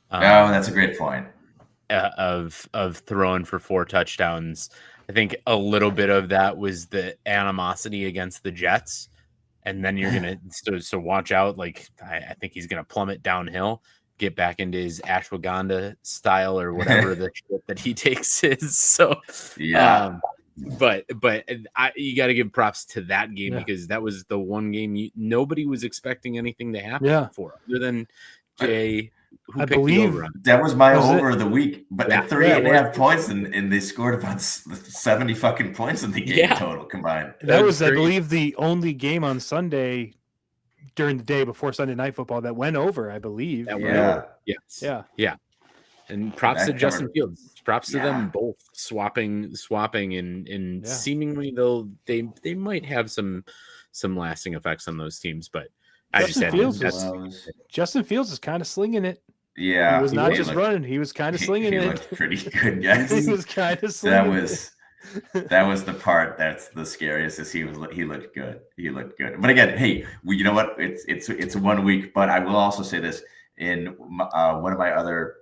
That's a great point. Of throwing for 4 touchdowns. I think a little bit of that was the animosity against the Jets. And then you're going to, so watch out. Like, I think he's going to plummet downhill, get back into his ashwagandha style or whatever the shit that he takes is. So, yeah. But you got to give props to that game because that was the one game nobody was expecting anything to happen for, other than Jay. I believe that was my over of the week, but at 38.5 points, and they scored about 70 fucking points in the game total combined. That was, I believe, the only game on Sunday during the day before Sunday Night Football that went over. I believe. Yeah. And props to Justin Fields. Props to them both swapping, and seemingly they might have some lasting effects on those teams, but. Justin Fields is kind of slinging it. Yeah, he was not just running; he was kind of slinging it. He looked pretty good, guys. He was kind of slinging. That was the part that's the scariest. Is he looked good. He looked good. But again, hey, you know what? It's 1 week. But I will also say this: in one of my other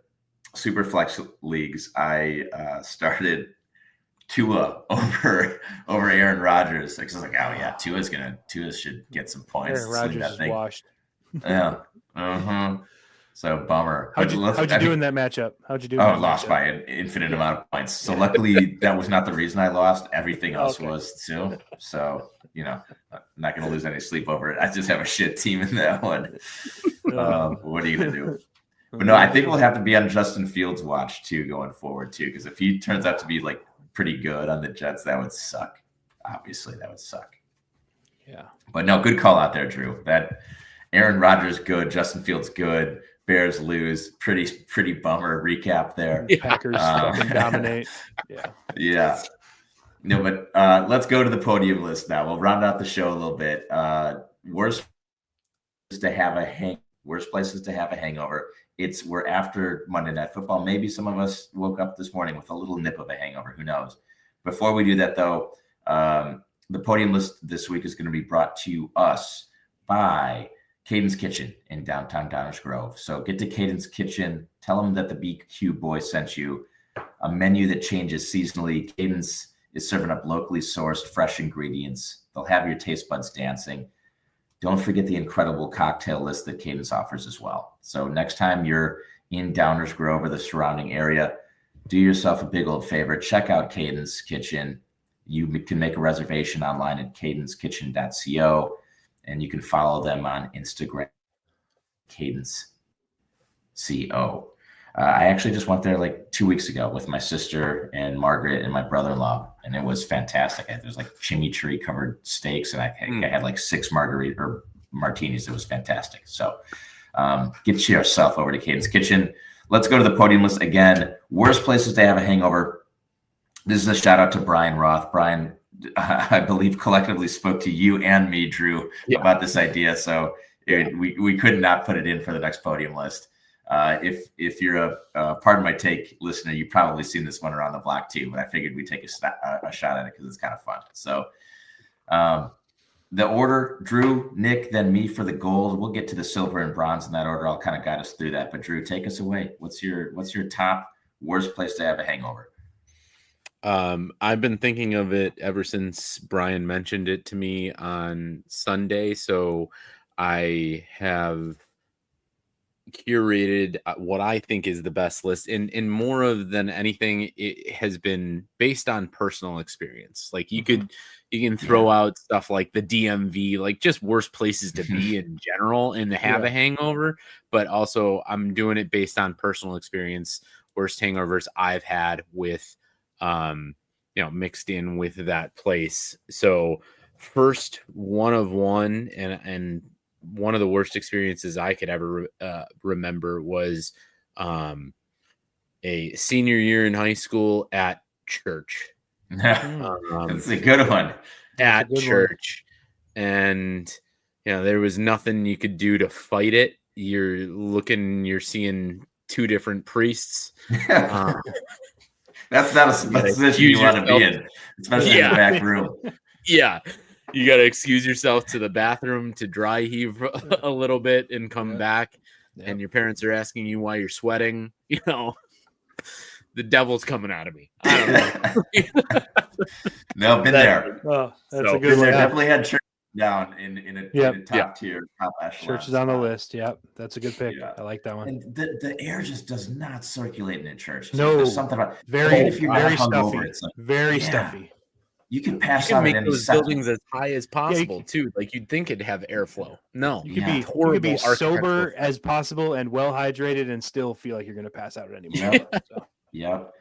super flex leagues, I started Tua over Aaron Rodgers. I was like, oh yeah, Tua should get some points. Aaron Rodgers is washed. Yeah. Uh-huh. So bummer. How'd you do in that matchup? How'd you do? Oh, lost by an infinite amount of points. So luckily that was not the reason I lost. Everything else was too. So, I'm not going to lose any sleep over it. I just have a shit team in that one. What are you going to do? But no, I think we'll have to be on Justin Fields' watch too going forward too, because if he turns out to be like pretty good on the Jets, that would suck. Obviously, that would suck. Yeah. But no, good call out there, Drew. That Aaron Rodgers good, Justin Fields good, Bears lose. Pretty bummer recap there. Packers fucking dominate. Yeah. Yeah. No, but let's go to the podium list now. We'll round out the show a little bit. Worst places to have a hangover. We're after Monday Night Football. Maybe some of us woke up this morning with a little nip of a hangover. Who knows? Before we do that, though, the podium list this week is going to be brought to us by Caden's Kitchen in downtown Downers Grove. So get to Caden's Kitchen. Tell them that the BQ boy sent you. A menu that changes seasonally. Caden's is serving up locally sourced, fresh ingredients. They'll have your taste buds dancing. Don't forget the incredible cocktail list that Cadence offers as well. So next time you're in Downers Grove or the surrounding area, do yourself a big old favor. Check out Cadence Kitchen. You can make a reservation online at cadencekitchen.co, and you can follow them on Instagram, Cadence CO. I actually just went there like 2 weeks ago with my sister and Margaret and my brother-in-law, and it was fantastic. There was like chimichurri covered steaks, and I had like 6 martinis. It was fantastic. So get yourself over to Cadence Kitchen. Let's go to the podium list again. Worst places to have a hangover. This is a shout out to Brian Roth. Brian, I believe, collectively spoke to you and me, Drew, about this idea. So we could not put it in for the next podium list. If you're a pardon my take listener, you've probably seen this one around the block too, but I figured we'd take a shot at it because it's kind of fun. So the order, Drew, Nick, then me for the gold. We'll get to the silver and bronze in that order. I'll kind of guide us through that. But Drew, take us away. What's your top worst place to have a hangover? I've been thinking of it ever since Brian mentioned it to me on Sunday. So I have curated what I think is the best list, and more of than anything, it has been based on personal experience. Like you can throw out stuff like the DMV, like just worst places to be in general and to have a hangover, but also I'm doing it based on personal experience, worst hangovers I've had with mixed in with that place. So first one of one, and one of the worst experiences I could ever remember was a senior year in high school at church. That's a good one. At church. And there was nothing you could do to fight it. You're seeing 2 different priests. That's not a position you want to be in, especially in the back room. Yeah. You got to excuse yourself to the bathroom to dry heave a little bit and come back. Yep. And your parents are asking you why you're sweating. The devil's coming out of me. I don't know. No, been there. Oh, that's a good one. Definitely had church down in a top tier, top echelon. Church is on the list. Yep. That's a good pick. Yeah. I like that one. And the air just does not circulate in a church. No. There's something about very stuffy. Like, very stuffy. You can pass out. You can make those buildings as high as possible too. Like you'd think it'd have airflow. No, you could be sober as possible and well hydrated and still feel like you're going to pass out at any moment. Yep.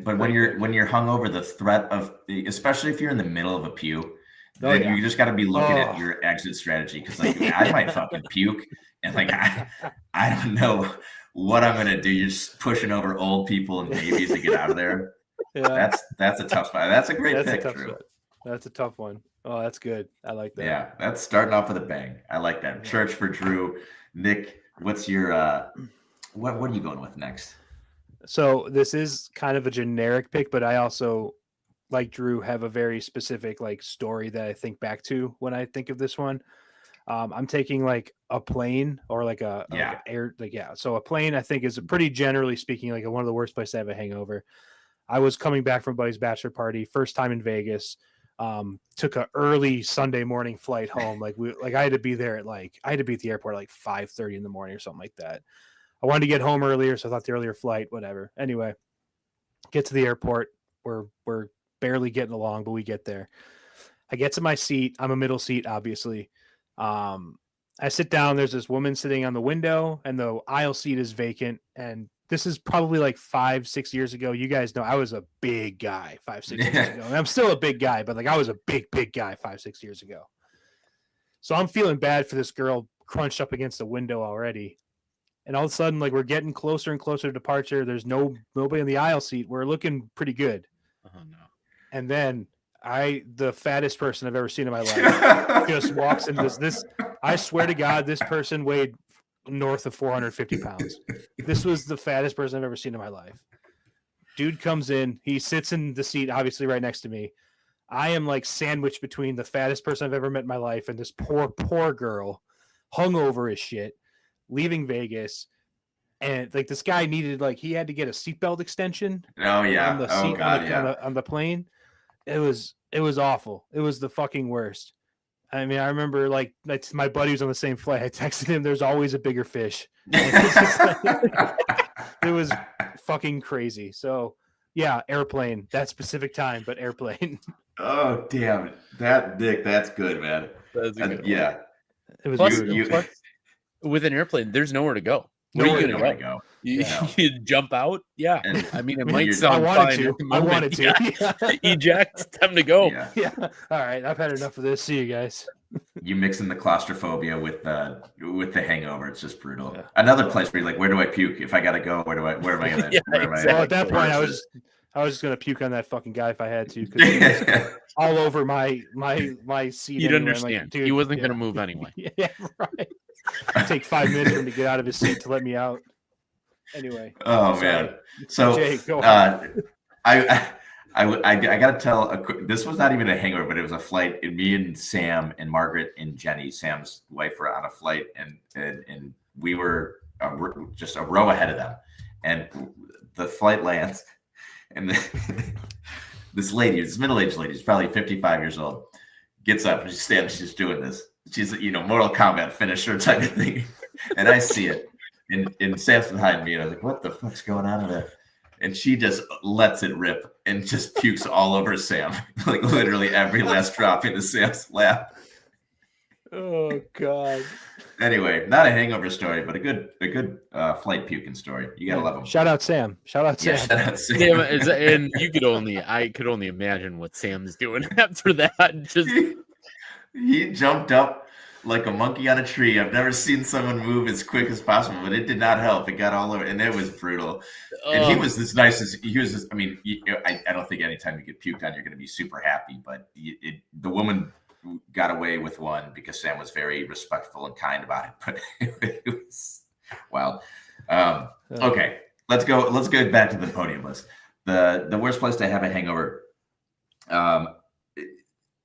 But when you're hungover, the threat of, especially if you're in the middle of a pew, then you just got to be looking at your exit strategy, because like I might fucking puke, and like I don't know what I'm gonna do. You're just pushing over old people and babies to get out of there. Yeah. That's a tough spot. That's a great pick, Drew. That's a tough one. Oh, that's good. I like that. Yeah, that's starting off with a bang. I like that. Church for Drew. Nick, what's your what are you going with next? So this is kind of a generic pick, but I also, like Drew, have a very specific like story that I think back to when I think of this one. I'm taking like a plane or like a air, So a plane, I think, is a pretty generally speaking like one of the worst places to have a hangover. I was coming back from buddy's bachelor party, first time in Vegas. Took an early Sunday morning flight home. I had to be there at I had to be at the airport at like 5:30 in the morning or something like that. I wanted to get home earlier, so I thought the earlier flight, whatever. Anyway, get to the airport. We're barely getting along, but we get there. I get to my seat. I'm a middle seat, obviously. I sit down. There's this woman sitting on the window, and the aisle seat is vacant. And this is probably like 5-6 years ago. You guys know I was a big guy 5-6 years ago. And I'm still a big guy, but like I was a big guy 5-6 years ago. So I'm feeling bad for this girl crunched up against the window already. And all of a sudden, like we're getting closer and closer to departure. There's nobody in the aisle seat. We're looking pretty good. Oh no. And then the fattest person I've ever seen in my life just walks in this. I swear to God, this person weighed north of 450 pounds. This was the fattest person I've ever seen in my life. Dude comes in. He sits in the seat, obviously right next to me. I am like sandwiched between the fattest person I've ever met in my life and this poor girl, hungover as shit, leaving Vegas. And like this guy needed, like he had to get a seatbelt extension. Oh yeah. On the seat on the plane. It was awful. It was the fucking worst. I mean, I remember like my buddy was on the same flight. I texted him, "There's always a bigger fish." It was fucking crazy. So yeah, airplane. That specific time, but airplane. Oh damn, Nick, that's good, man. That's a good one. Yeah. It was Plus, brutal. with an airplane, there's nowhere to go. Where Where you are you gonna gonna go? go? You jump out? Yeah. And- I mean, it I might mean, sound I fine. wanted to. at the I moment. wanted to. Yeah. Yeah. Eject. Time to go. Yeah. Yeah. All right. I've had enough of this. See you guys. You mix in the claustrophobia with the hangover. It's just brutal. Yeah. Another place where you're like, where do I puke? If I gotta go, where am I gonna? Yeah, where am I Well, at that gonna- point, I was just gonna puke on that fucking guy if I had to, because he was all over my seat. You'd anyway. I'm understand. like, dude, He wasn't yeah. going to move anyway. Yeah, right. It'd take 5 minutes for him to get out of his seat to let me out. Anyway. Oh Sorry. man. So Jay, go on. I gotta tell this was not even a hangover, but it was a flight. And me and Sam and Margaret and Jenny, Sam's wife, were on a flight, and we were just a row ahead of them. And the flight lands, and this lady, this middle-aged lady, she's probably 55 years old, gets up and she's standing, she's doing this. She's Mortal Kombat finisher type of thing, and I see it. And Sam's behind me, and I was like, "What the fuck's going on in there?" And she just lets it rip and just pukes all over Sam, like literally every last drop into Sam's lap. Oh God. Anyway, not a hangover story, but a good flight puking story. You gotta love them. Shout out Sam. Shout out Sam. Yeah, shout out Sam. Yeah, and I could only imagine what Sam's doing after that. Just He jumped up like a monkey on a tree. I've never seen someone move as quick as possible, but it did not help. It got all over, and it was brutal. And he was as nice as he was. I mean, I don't think anytime you get puked on, you're going to be super happy. But the woman got away with one because Sam was very respectful and kind about it. But it was wild. Okay, let's go back to the podium list. The worst place to have a hangover.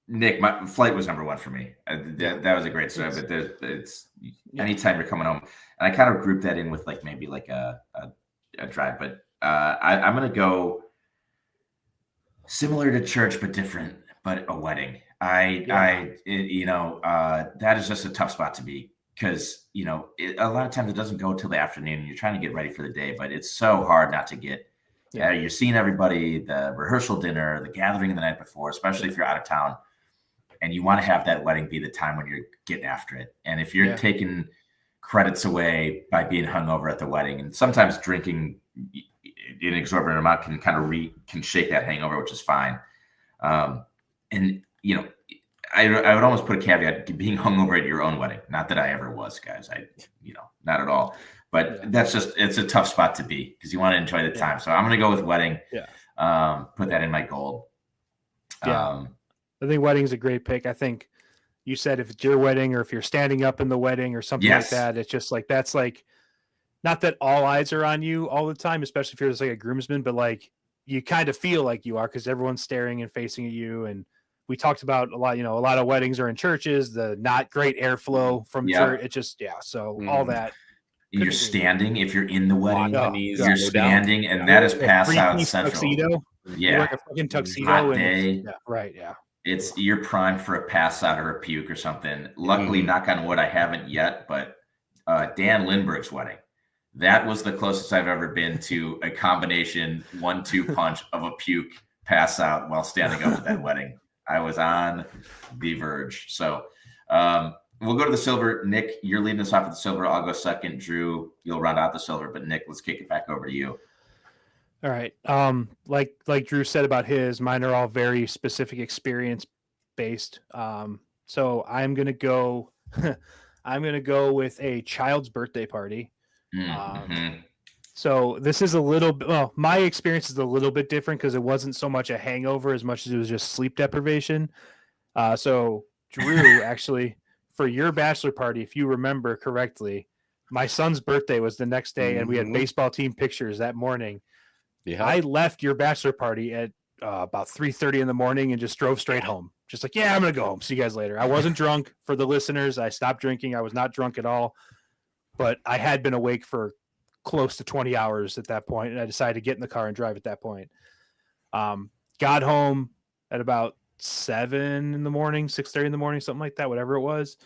Nick, my flight was number one for me. That was a great story, but it's anytime you're coming home, and I kind of grouped that in with like maybe like a drive, but I'm gonna go similar to church but different, but a wedding. That is just a tough spot to be because a lot of times it doesn't go till the afternoon, and you're trying to get ready for the day, but it's so hard not to get. You're seeing everybody, the rehearsal dinner, the gathering the night before, especially if you're out of town. And you want to have that wedding be the time when you're getting after it. And if you're taking credits away by being hungover at the wedding, and sometimes drinking an exorbitant amount can kind of can shake that hangover, which is fine. I would almost put a caveat: being hungover at your own wedding. Not that I ever was, guys. Not at all. But it's a tough spot to be because you want to enjoy the time. So I'm going to go with wedding. Yeah. Put that in my goal. Yeah. I think wedding's a great pick. I think you said if it's your wedding or if you're standing up in the wedding or something like that, it's just like, that's like, not that all eyes are on you all the time, especially if you're just like a groomsman, but like you kind of feel like you are because everyone's staring and facing at you. And we talked about a lot of weddings are in churches, the not great airflow from church. It just, so all that. You're standing if you're in the wedding. You're standing, and Yeah. that is pass out central. Tuxedo. Yeah, You're wearing a fucking tuxedo. Hot day. Yeah. It's you're primed for a pass out or a puke or something. Luckily, knock on wood, I haven't yet. But Dan Lindbergh's wedding, That was the closest I've ever been to a combination 1-2 punch of a puke pass out while standing up at that wedding. I was on the verge. So we'll go to the silver. Nick, you're leading us off with the silver. I'll go second. Drew, you'll round out the silver. But Nick, let's kick it back over to you. All right. Like Drew said about his, mine are all very specific experience based. So I'm gonna go. I'm gonna go with a child's birthday party. So this is a little bit. Well, my experience is a little bit different because it wasn't so much a hangover as much as it was just sleep deprivation. So Drew, actually, for your bachelor party, if you remember correctly, my son's birthday was the next day, and we had baseball team pictures that morning. Yeah. I left your bachelor party at about 3:30 in the morning and just drove straight home. Just like, yeah, I'm going to go home. See you guys later. I wasn't drunk. For the listeners, I stopped drinking. I was not drunk at all, but I had been awake for close to 20 hours at that point, and I decided to get in the car and drive at that point. Got home at about 7 in the morning, 6:30 in the morning, something like that, whatever it was.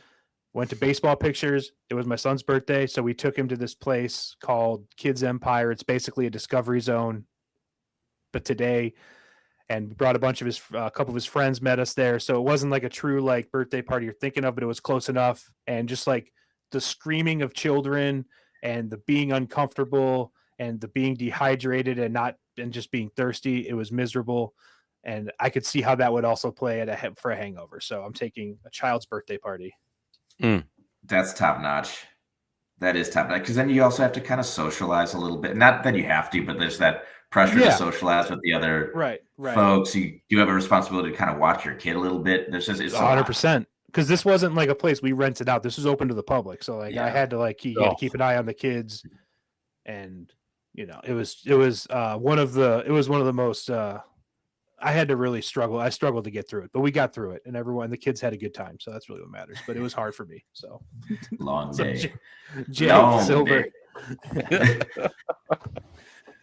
Went to baseball pictures. It was my son's birthday, so we took him to this place called Kids Empire. It's basically a discovery zone, but today, and brought a bunch of a couple of his friends met us there. So it wasn't like a true like birthday party you're thinking of, but it was close enough. And just like the screaming of children and the being uncomfortable and the being dehydrated and just being thirsty, it was miserable. And I could see how that would also play for a hangover. So I'm taking a child's birthday party. That's top notch. That is top notch. Because then you also have to kind of socialize a little bit. Not that you have to, but there's that pressure to socialize with the other folks. You do have a responsibility to kind of watch your kid a little bit. There's just 100%. Because this wasn't like a place we rented out. This was open to the public. So like I had to keep an eye on the kids, and it was one of the most. I had to really struggle. I struggled to get through it, but we got through it, and the kids had a good time. So that's really what matters. But it was hard for me. So long day. Jay Silver.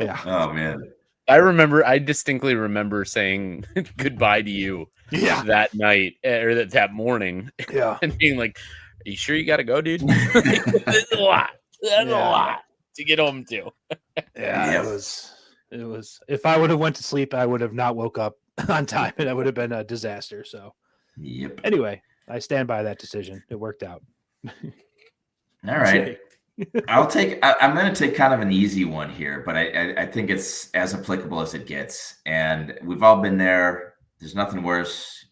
Yeah. Oh man. I distinctly remember saying goodbye to you that night or that morning. Yeah. And being like, are you sure you got to go, dude? That's a lot. That's a lot to get home to. Yeah. It was, if I would have went to sleep, I would have not woke up on time, and that would have been a disaster. So anyway, I stand by that decision. It worked out. All right. I'm going to take kind of an easy one here, but I think it's as applicable as it gets. And we've all been there. There's nothing worse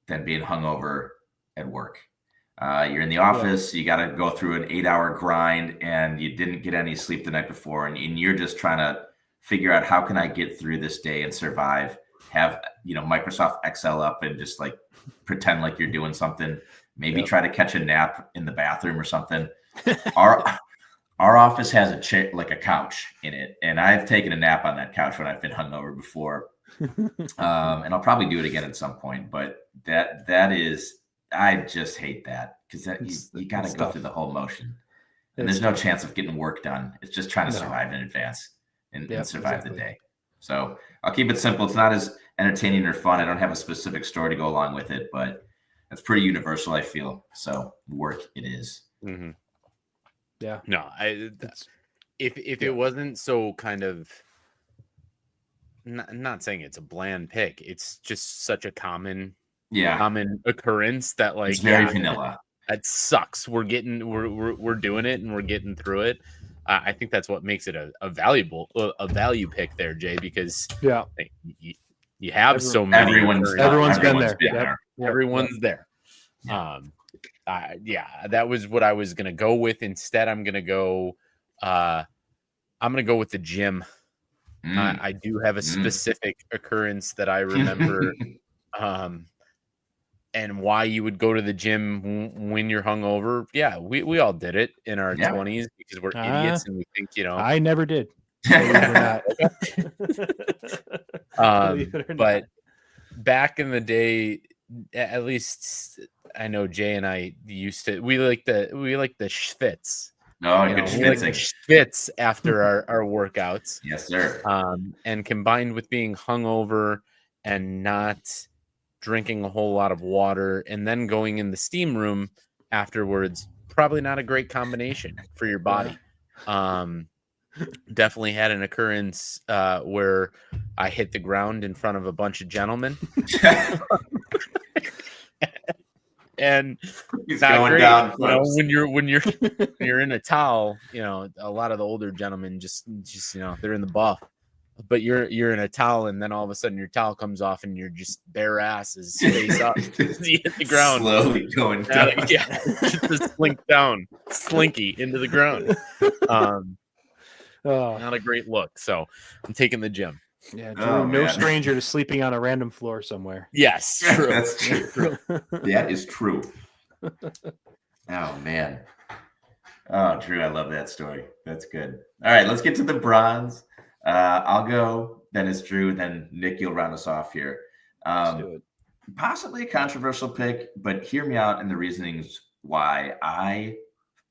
than being hungover at work. You're in the office, you got to go through an 8-hour grind, and you didn't get any sleep the night before. And you're just trying to figure out, how can I get through this day and survive? Have, Microsoft Excel up and just like pretend like you're doing something, maybe try to catch a nap in the bathroom or something. Our office has a chair, like a couch in it, and I've taken a nap on that couch when I've been hungover before. And I'll probably do it again at some point. But that is, I just hate that, because you got to go through the whole motion, and there's no chance of getting work done. It's just trying to survive in advance and survive the day. So I'll keep it simple. It's not as entertaining or fun. I don't have a specific story to go along with it, but it's pretty universal, I feel. So work it is. Mm-hmm. Yeah. No, if it wasn't so kind of, not saying it's a bland pick, it's just such a common occurrence that like it's very vanilla. That sucks. We're doing it and we're getting through it. I think that's what makes it a value pick there, Jay, because you have so many. Everyone's been there. Everyone's there. That was what I was gonna go with. Instead, I'm gonna go with the gym. I do have a specific occurrence that I remember, and why you would go to the gym when you're hungover. Yeah, we all did it in our 20s because we're idiots and we think, I never did. But back in the day, at least I know Jay and I used to. We like the schwitz. Oh, good schwitz after our workouts. Yes, sir. And combined with being hungover and not drinking a whole lot of water, and then going in the steam room afterwards, probably not a great combination for your body. Definitely had an occurrence where I hit the ground in front of a bunch of gentlemen. And He's not going great. down, You know, folks. when you're in a towel, you know, a lot of the older gentlemen just you know, they're in the buff. But you're in a towel, and then all of a sudden your towel comes off, and you're just bare asses, face up, you hit the ground, Slowly going down. yeah, just slink down, slinky into the ground. Oh, Not a great look. So I'm taking the gym. yeah, Drew, Oh, no man. stranger to sleeping on a random floor somewhere. Yes, true. That's true. That is true. Oh, man. Oh, Drew, I love that story. That's good. All right, let's get to the bronze. I'll go. Then it's Drew. Then Nick, you'll round us off here. Let's do it. Possibly a controversial pick, but hear me out and the reasonings why I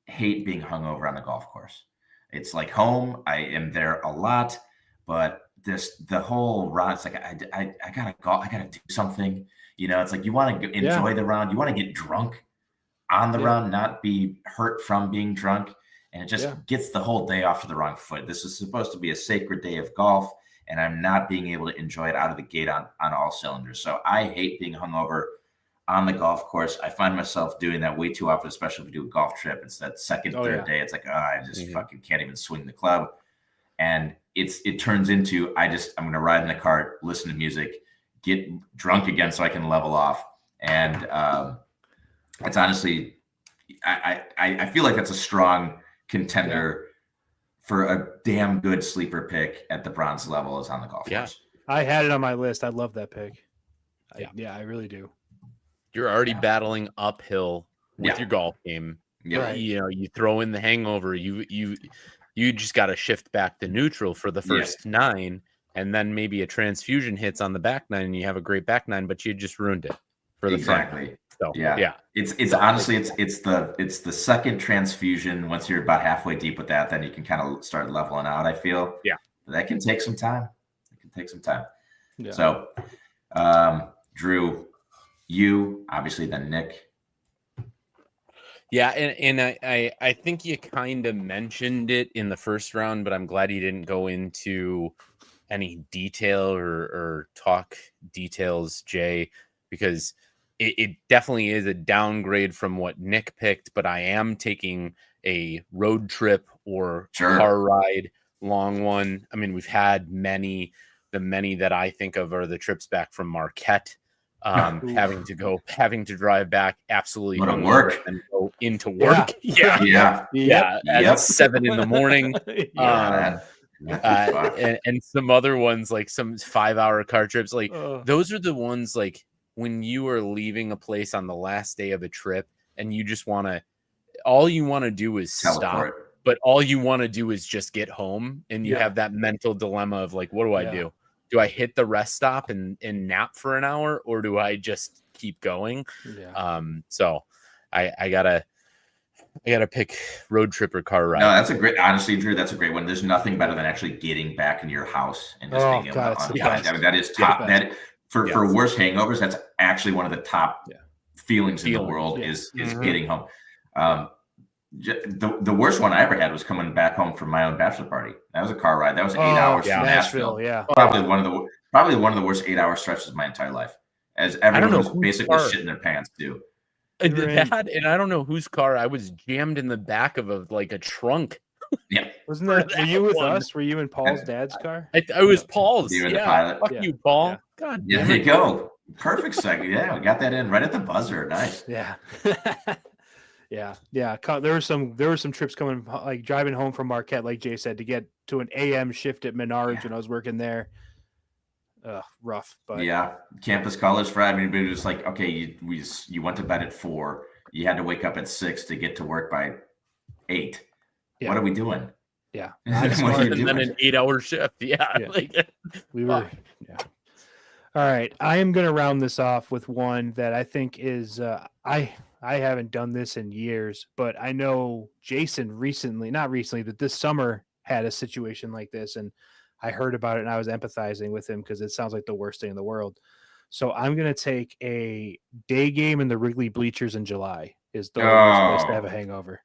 hate being hungover on the golf course. It's like home. I am there a lot, but the whole round, it's like I gotta go. I gotta do something. You know, it's like you want to enjoy the round. You want to get drunk on the round, not be hurt from being drunk. And it just gets the whole day off to the wrong foot. This is supposed to be a sacred day of golf, and I'm not being able to enjoy it out of the gate on all cylinders. So I hate being hungover on the golf course. I find myself doing that way too often, especially if we do a golf trip. It's that second, third day. It's like, I just fucking can't even swing the club. And it turns into, I'm going to ride in the cart, listen to music, get drunk again so I can level off. And it's honestly, I feel like that's a strong contender for a damn good sleeper pick at the bronze level is on the golf course. I had it on my list. I love that pick. I really do. You're already battling uphill with your golf game. Right. You know, you throw in the hangover. You just got to shift back to neutral for the first 9, and then maybe a transfusion hits on the back 9, and you have a great back 9, but you just ruined it for the front 9. So, It's honestly it's the second transfusion. Once you're about halfway deep with that, then you can kind of start leveling out. I feel that can take some time. So, Drew, you obviously, then Nick. Yeah, and I think you kind of mentioned it in the first round, but I'm glad you didn't go into any detail or talk details, Jay, because it definitely is a downgrade from what Nick picked, but I am taking a road trip or car ride, long one. I mean, we've had many. The many that I think of are the trips back from Marquette, having to drive back absolutely work and go into work. At 7 a.m. And some other ones, like some 5-hour car trips. Like those are the ones like when you are leaving a place on the last day of a trip and you just all you want to do is stop, but all you want to do is just get home. And you have that mental dilemma of like, what do I do? Do I hit the rest stop and nap for an hour, or do I just keep going? So I gotta pick road trip or car ride. No, that's a great, honestly, Drew, that's a great one. There's nothing better than actually getting back into your house and just being able to unwind. I mean, that is top. That for worse hangovers, that's actually one of the top feelings in the world is getting home. The worst one I ever had was coming back home from my own bachelor party. That was a car ride. That was 8 hours from Nashville. Probably one of the worst 8-hour stretches of my entire life. As everyone was basically shitting their pants too. And I don't know whose car. I was jammed in the back of a trunk. Yeah, wasn't that? Were you with us? Were you in Paul's dad's car? I was Paul's. You were the pilot. Fuck you, Paul. God. Yeah, there you go. Perfect second. Yeah, we got that in right at the buzzer. Nice. Yeah. Yeah. There were some trips coming, like driving home from Marquette, like Jay said, to get to an AM shift at Menards when I was working there. Rough, but campus college Friday. I mean, it was like, okay, you went to bed at 4. You had to wake up at 6 to get to work by 8. Yeah. What are we doing? Yeah, and then an 8-hour shift. Yeah. We were. Yeah. All right, I am going to round this off with one that I think is I haven't done this in years, but I know Jason that this summer had a situation like this, and I heard about it and I was empathizing with him because it sounds like the worst thing in the world. So I'm going to take a day game in the Wrigley bleachers in July. Is the worst place to have a hangover.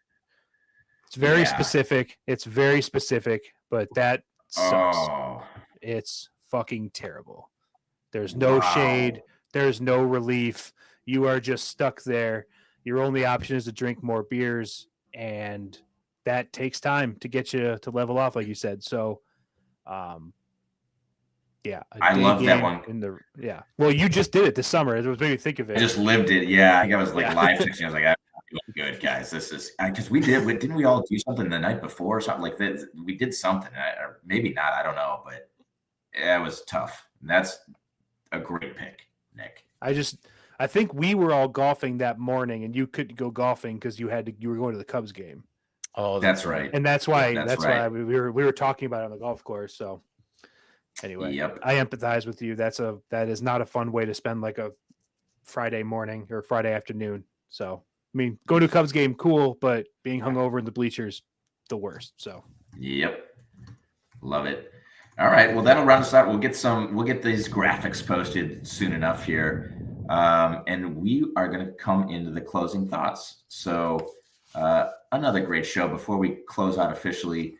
It's very Yeah. specific. It's very specific, but that sucks. Oh, It's fucking terrible. There's no wow. shade. There's no relief. You are just stuck there. Your only option is to drink more beers, and that takes time to get you to level off, like you said. So, yeah, a I day love that game one. yeah. Well, you just did it this summer. It was made me think of I it. just lived it. Yeah, I think I was like Yeah. live texting. I was like, I'm not doing good, guys. This is because didn't we all do something the night before or something like that? We did something, or maybe not. I don't know, but yeah, it was tough. And that's a great pick, Nick. I think we were all golfing that morning, and you couldn't go golfing because you were going to the Cubs game. Oh, That's right. And that's why That's why right. we were talking about it on the golf course. So anyway, Yep. I empathize with you. That is not a fun way to spend like a Friday morning or Friday afternoon. So I mean, go to a Cubs game, cool, but being hungover in the bleachers, the worst. So Yep. Love it. All right. Well, that'll round us out. We'll get these graphics posted soon enough here. And we are going to come into the closing thoughts. So another great show. Before we close out officially,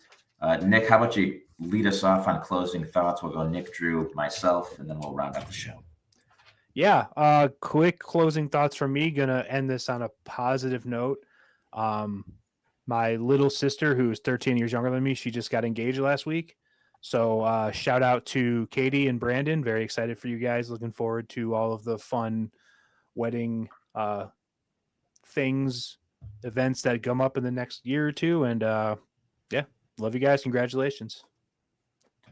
Nick, how about you lead us off on closing thoughts? We'll go Nick, Drew, myself, and then we'll round out the show. yeah, quick closing thoughts from me. Gonna end this on a positive note. My little sister, who's 13 years younger than me, she just got engaged last week. So shout out to Katie and Brandon. Very excited for you guys. Looking forward to all of the fun wedding events that come up in the next year or two. And yeah, love you guys. Congratulations.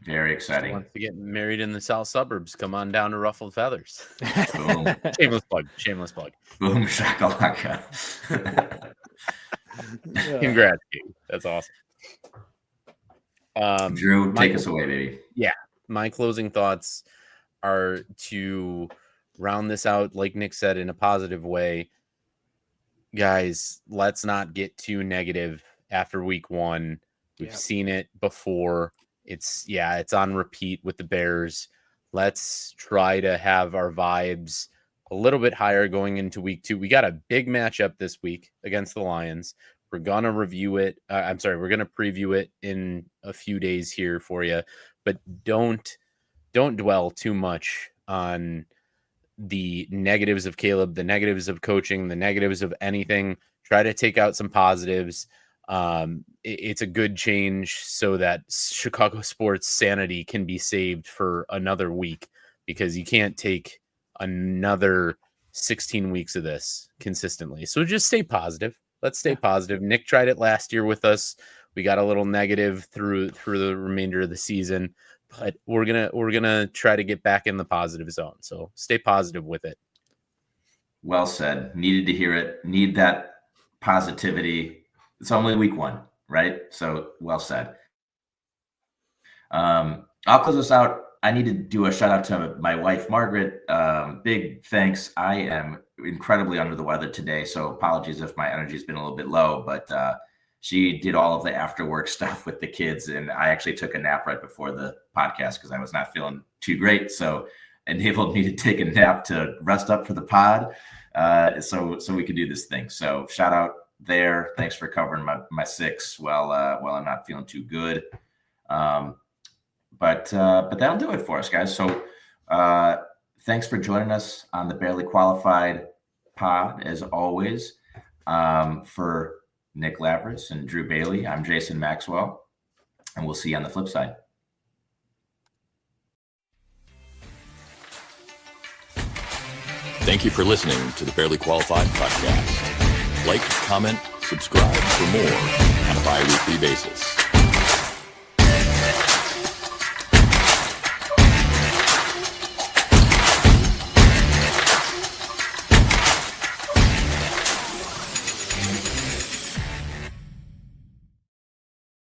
Very exciting. Wants to get married in the south suburbs. Come on down to Ruffled Feathers. Boom. Shameless plug. Boom shakalaka. Congrats, Katie. That's awesome. Drew, take us away, baby. Yeah, my closing thoughts are to round this out, like Nick said, in a positive way. Guys, let's not get too negative after week one. We've seen it before. It's on repeat with the Bears. Let's try to have our vibes a little bit higher going into week two. We got a big matchup this week against the Lions. We're going to review it. We're going to preview it in a few days here for you, but don't dwell too much on the negatives of Caleb, the negatives of coaching, the negatives of anything. Try to take out some positives. It's a good change so that Chicago sports sanity can be saved for another week, because you can't take another 16 weeks of this consistently. So just stay positive. Let's stay positive. Nick tried it last year with us. We got a little negative through the remainder of the season, but we're gonna try to get back in the positive zone. So stay positive with it. Well said. Needed to hear it. Need that positivity. It's only week one, right? So well said. I'll close this out. I need to do a shout out to my wife, Margaret. Big thanks. I am incredibly under the weather today, so apologies if my energy has been a little bit low, but she did all of the after work stuff with the kids, and I actually took a nap right before the podcast because I was not feeling too great. So enabled me to take a nap to rest up for the pod, so we could do this thing. So shout out there. Thanks for covering my six while I'm not feeling too good. But that'll do it for us, guys. So thanks for joining us on the Barely Qualified pod, as always. For Nick Lavris and Drew Bailey, I'm Jason Maxwell, and we'll see you on the flip side. Thank you for listening to the Barely Qualified podcast. Like, comment, subscribe for more on a bi-weekly basis.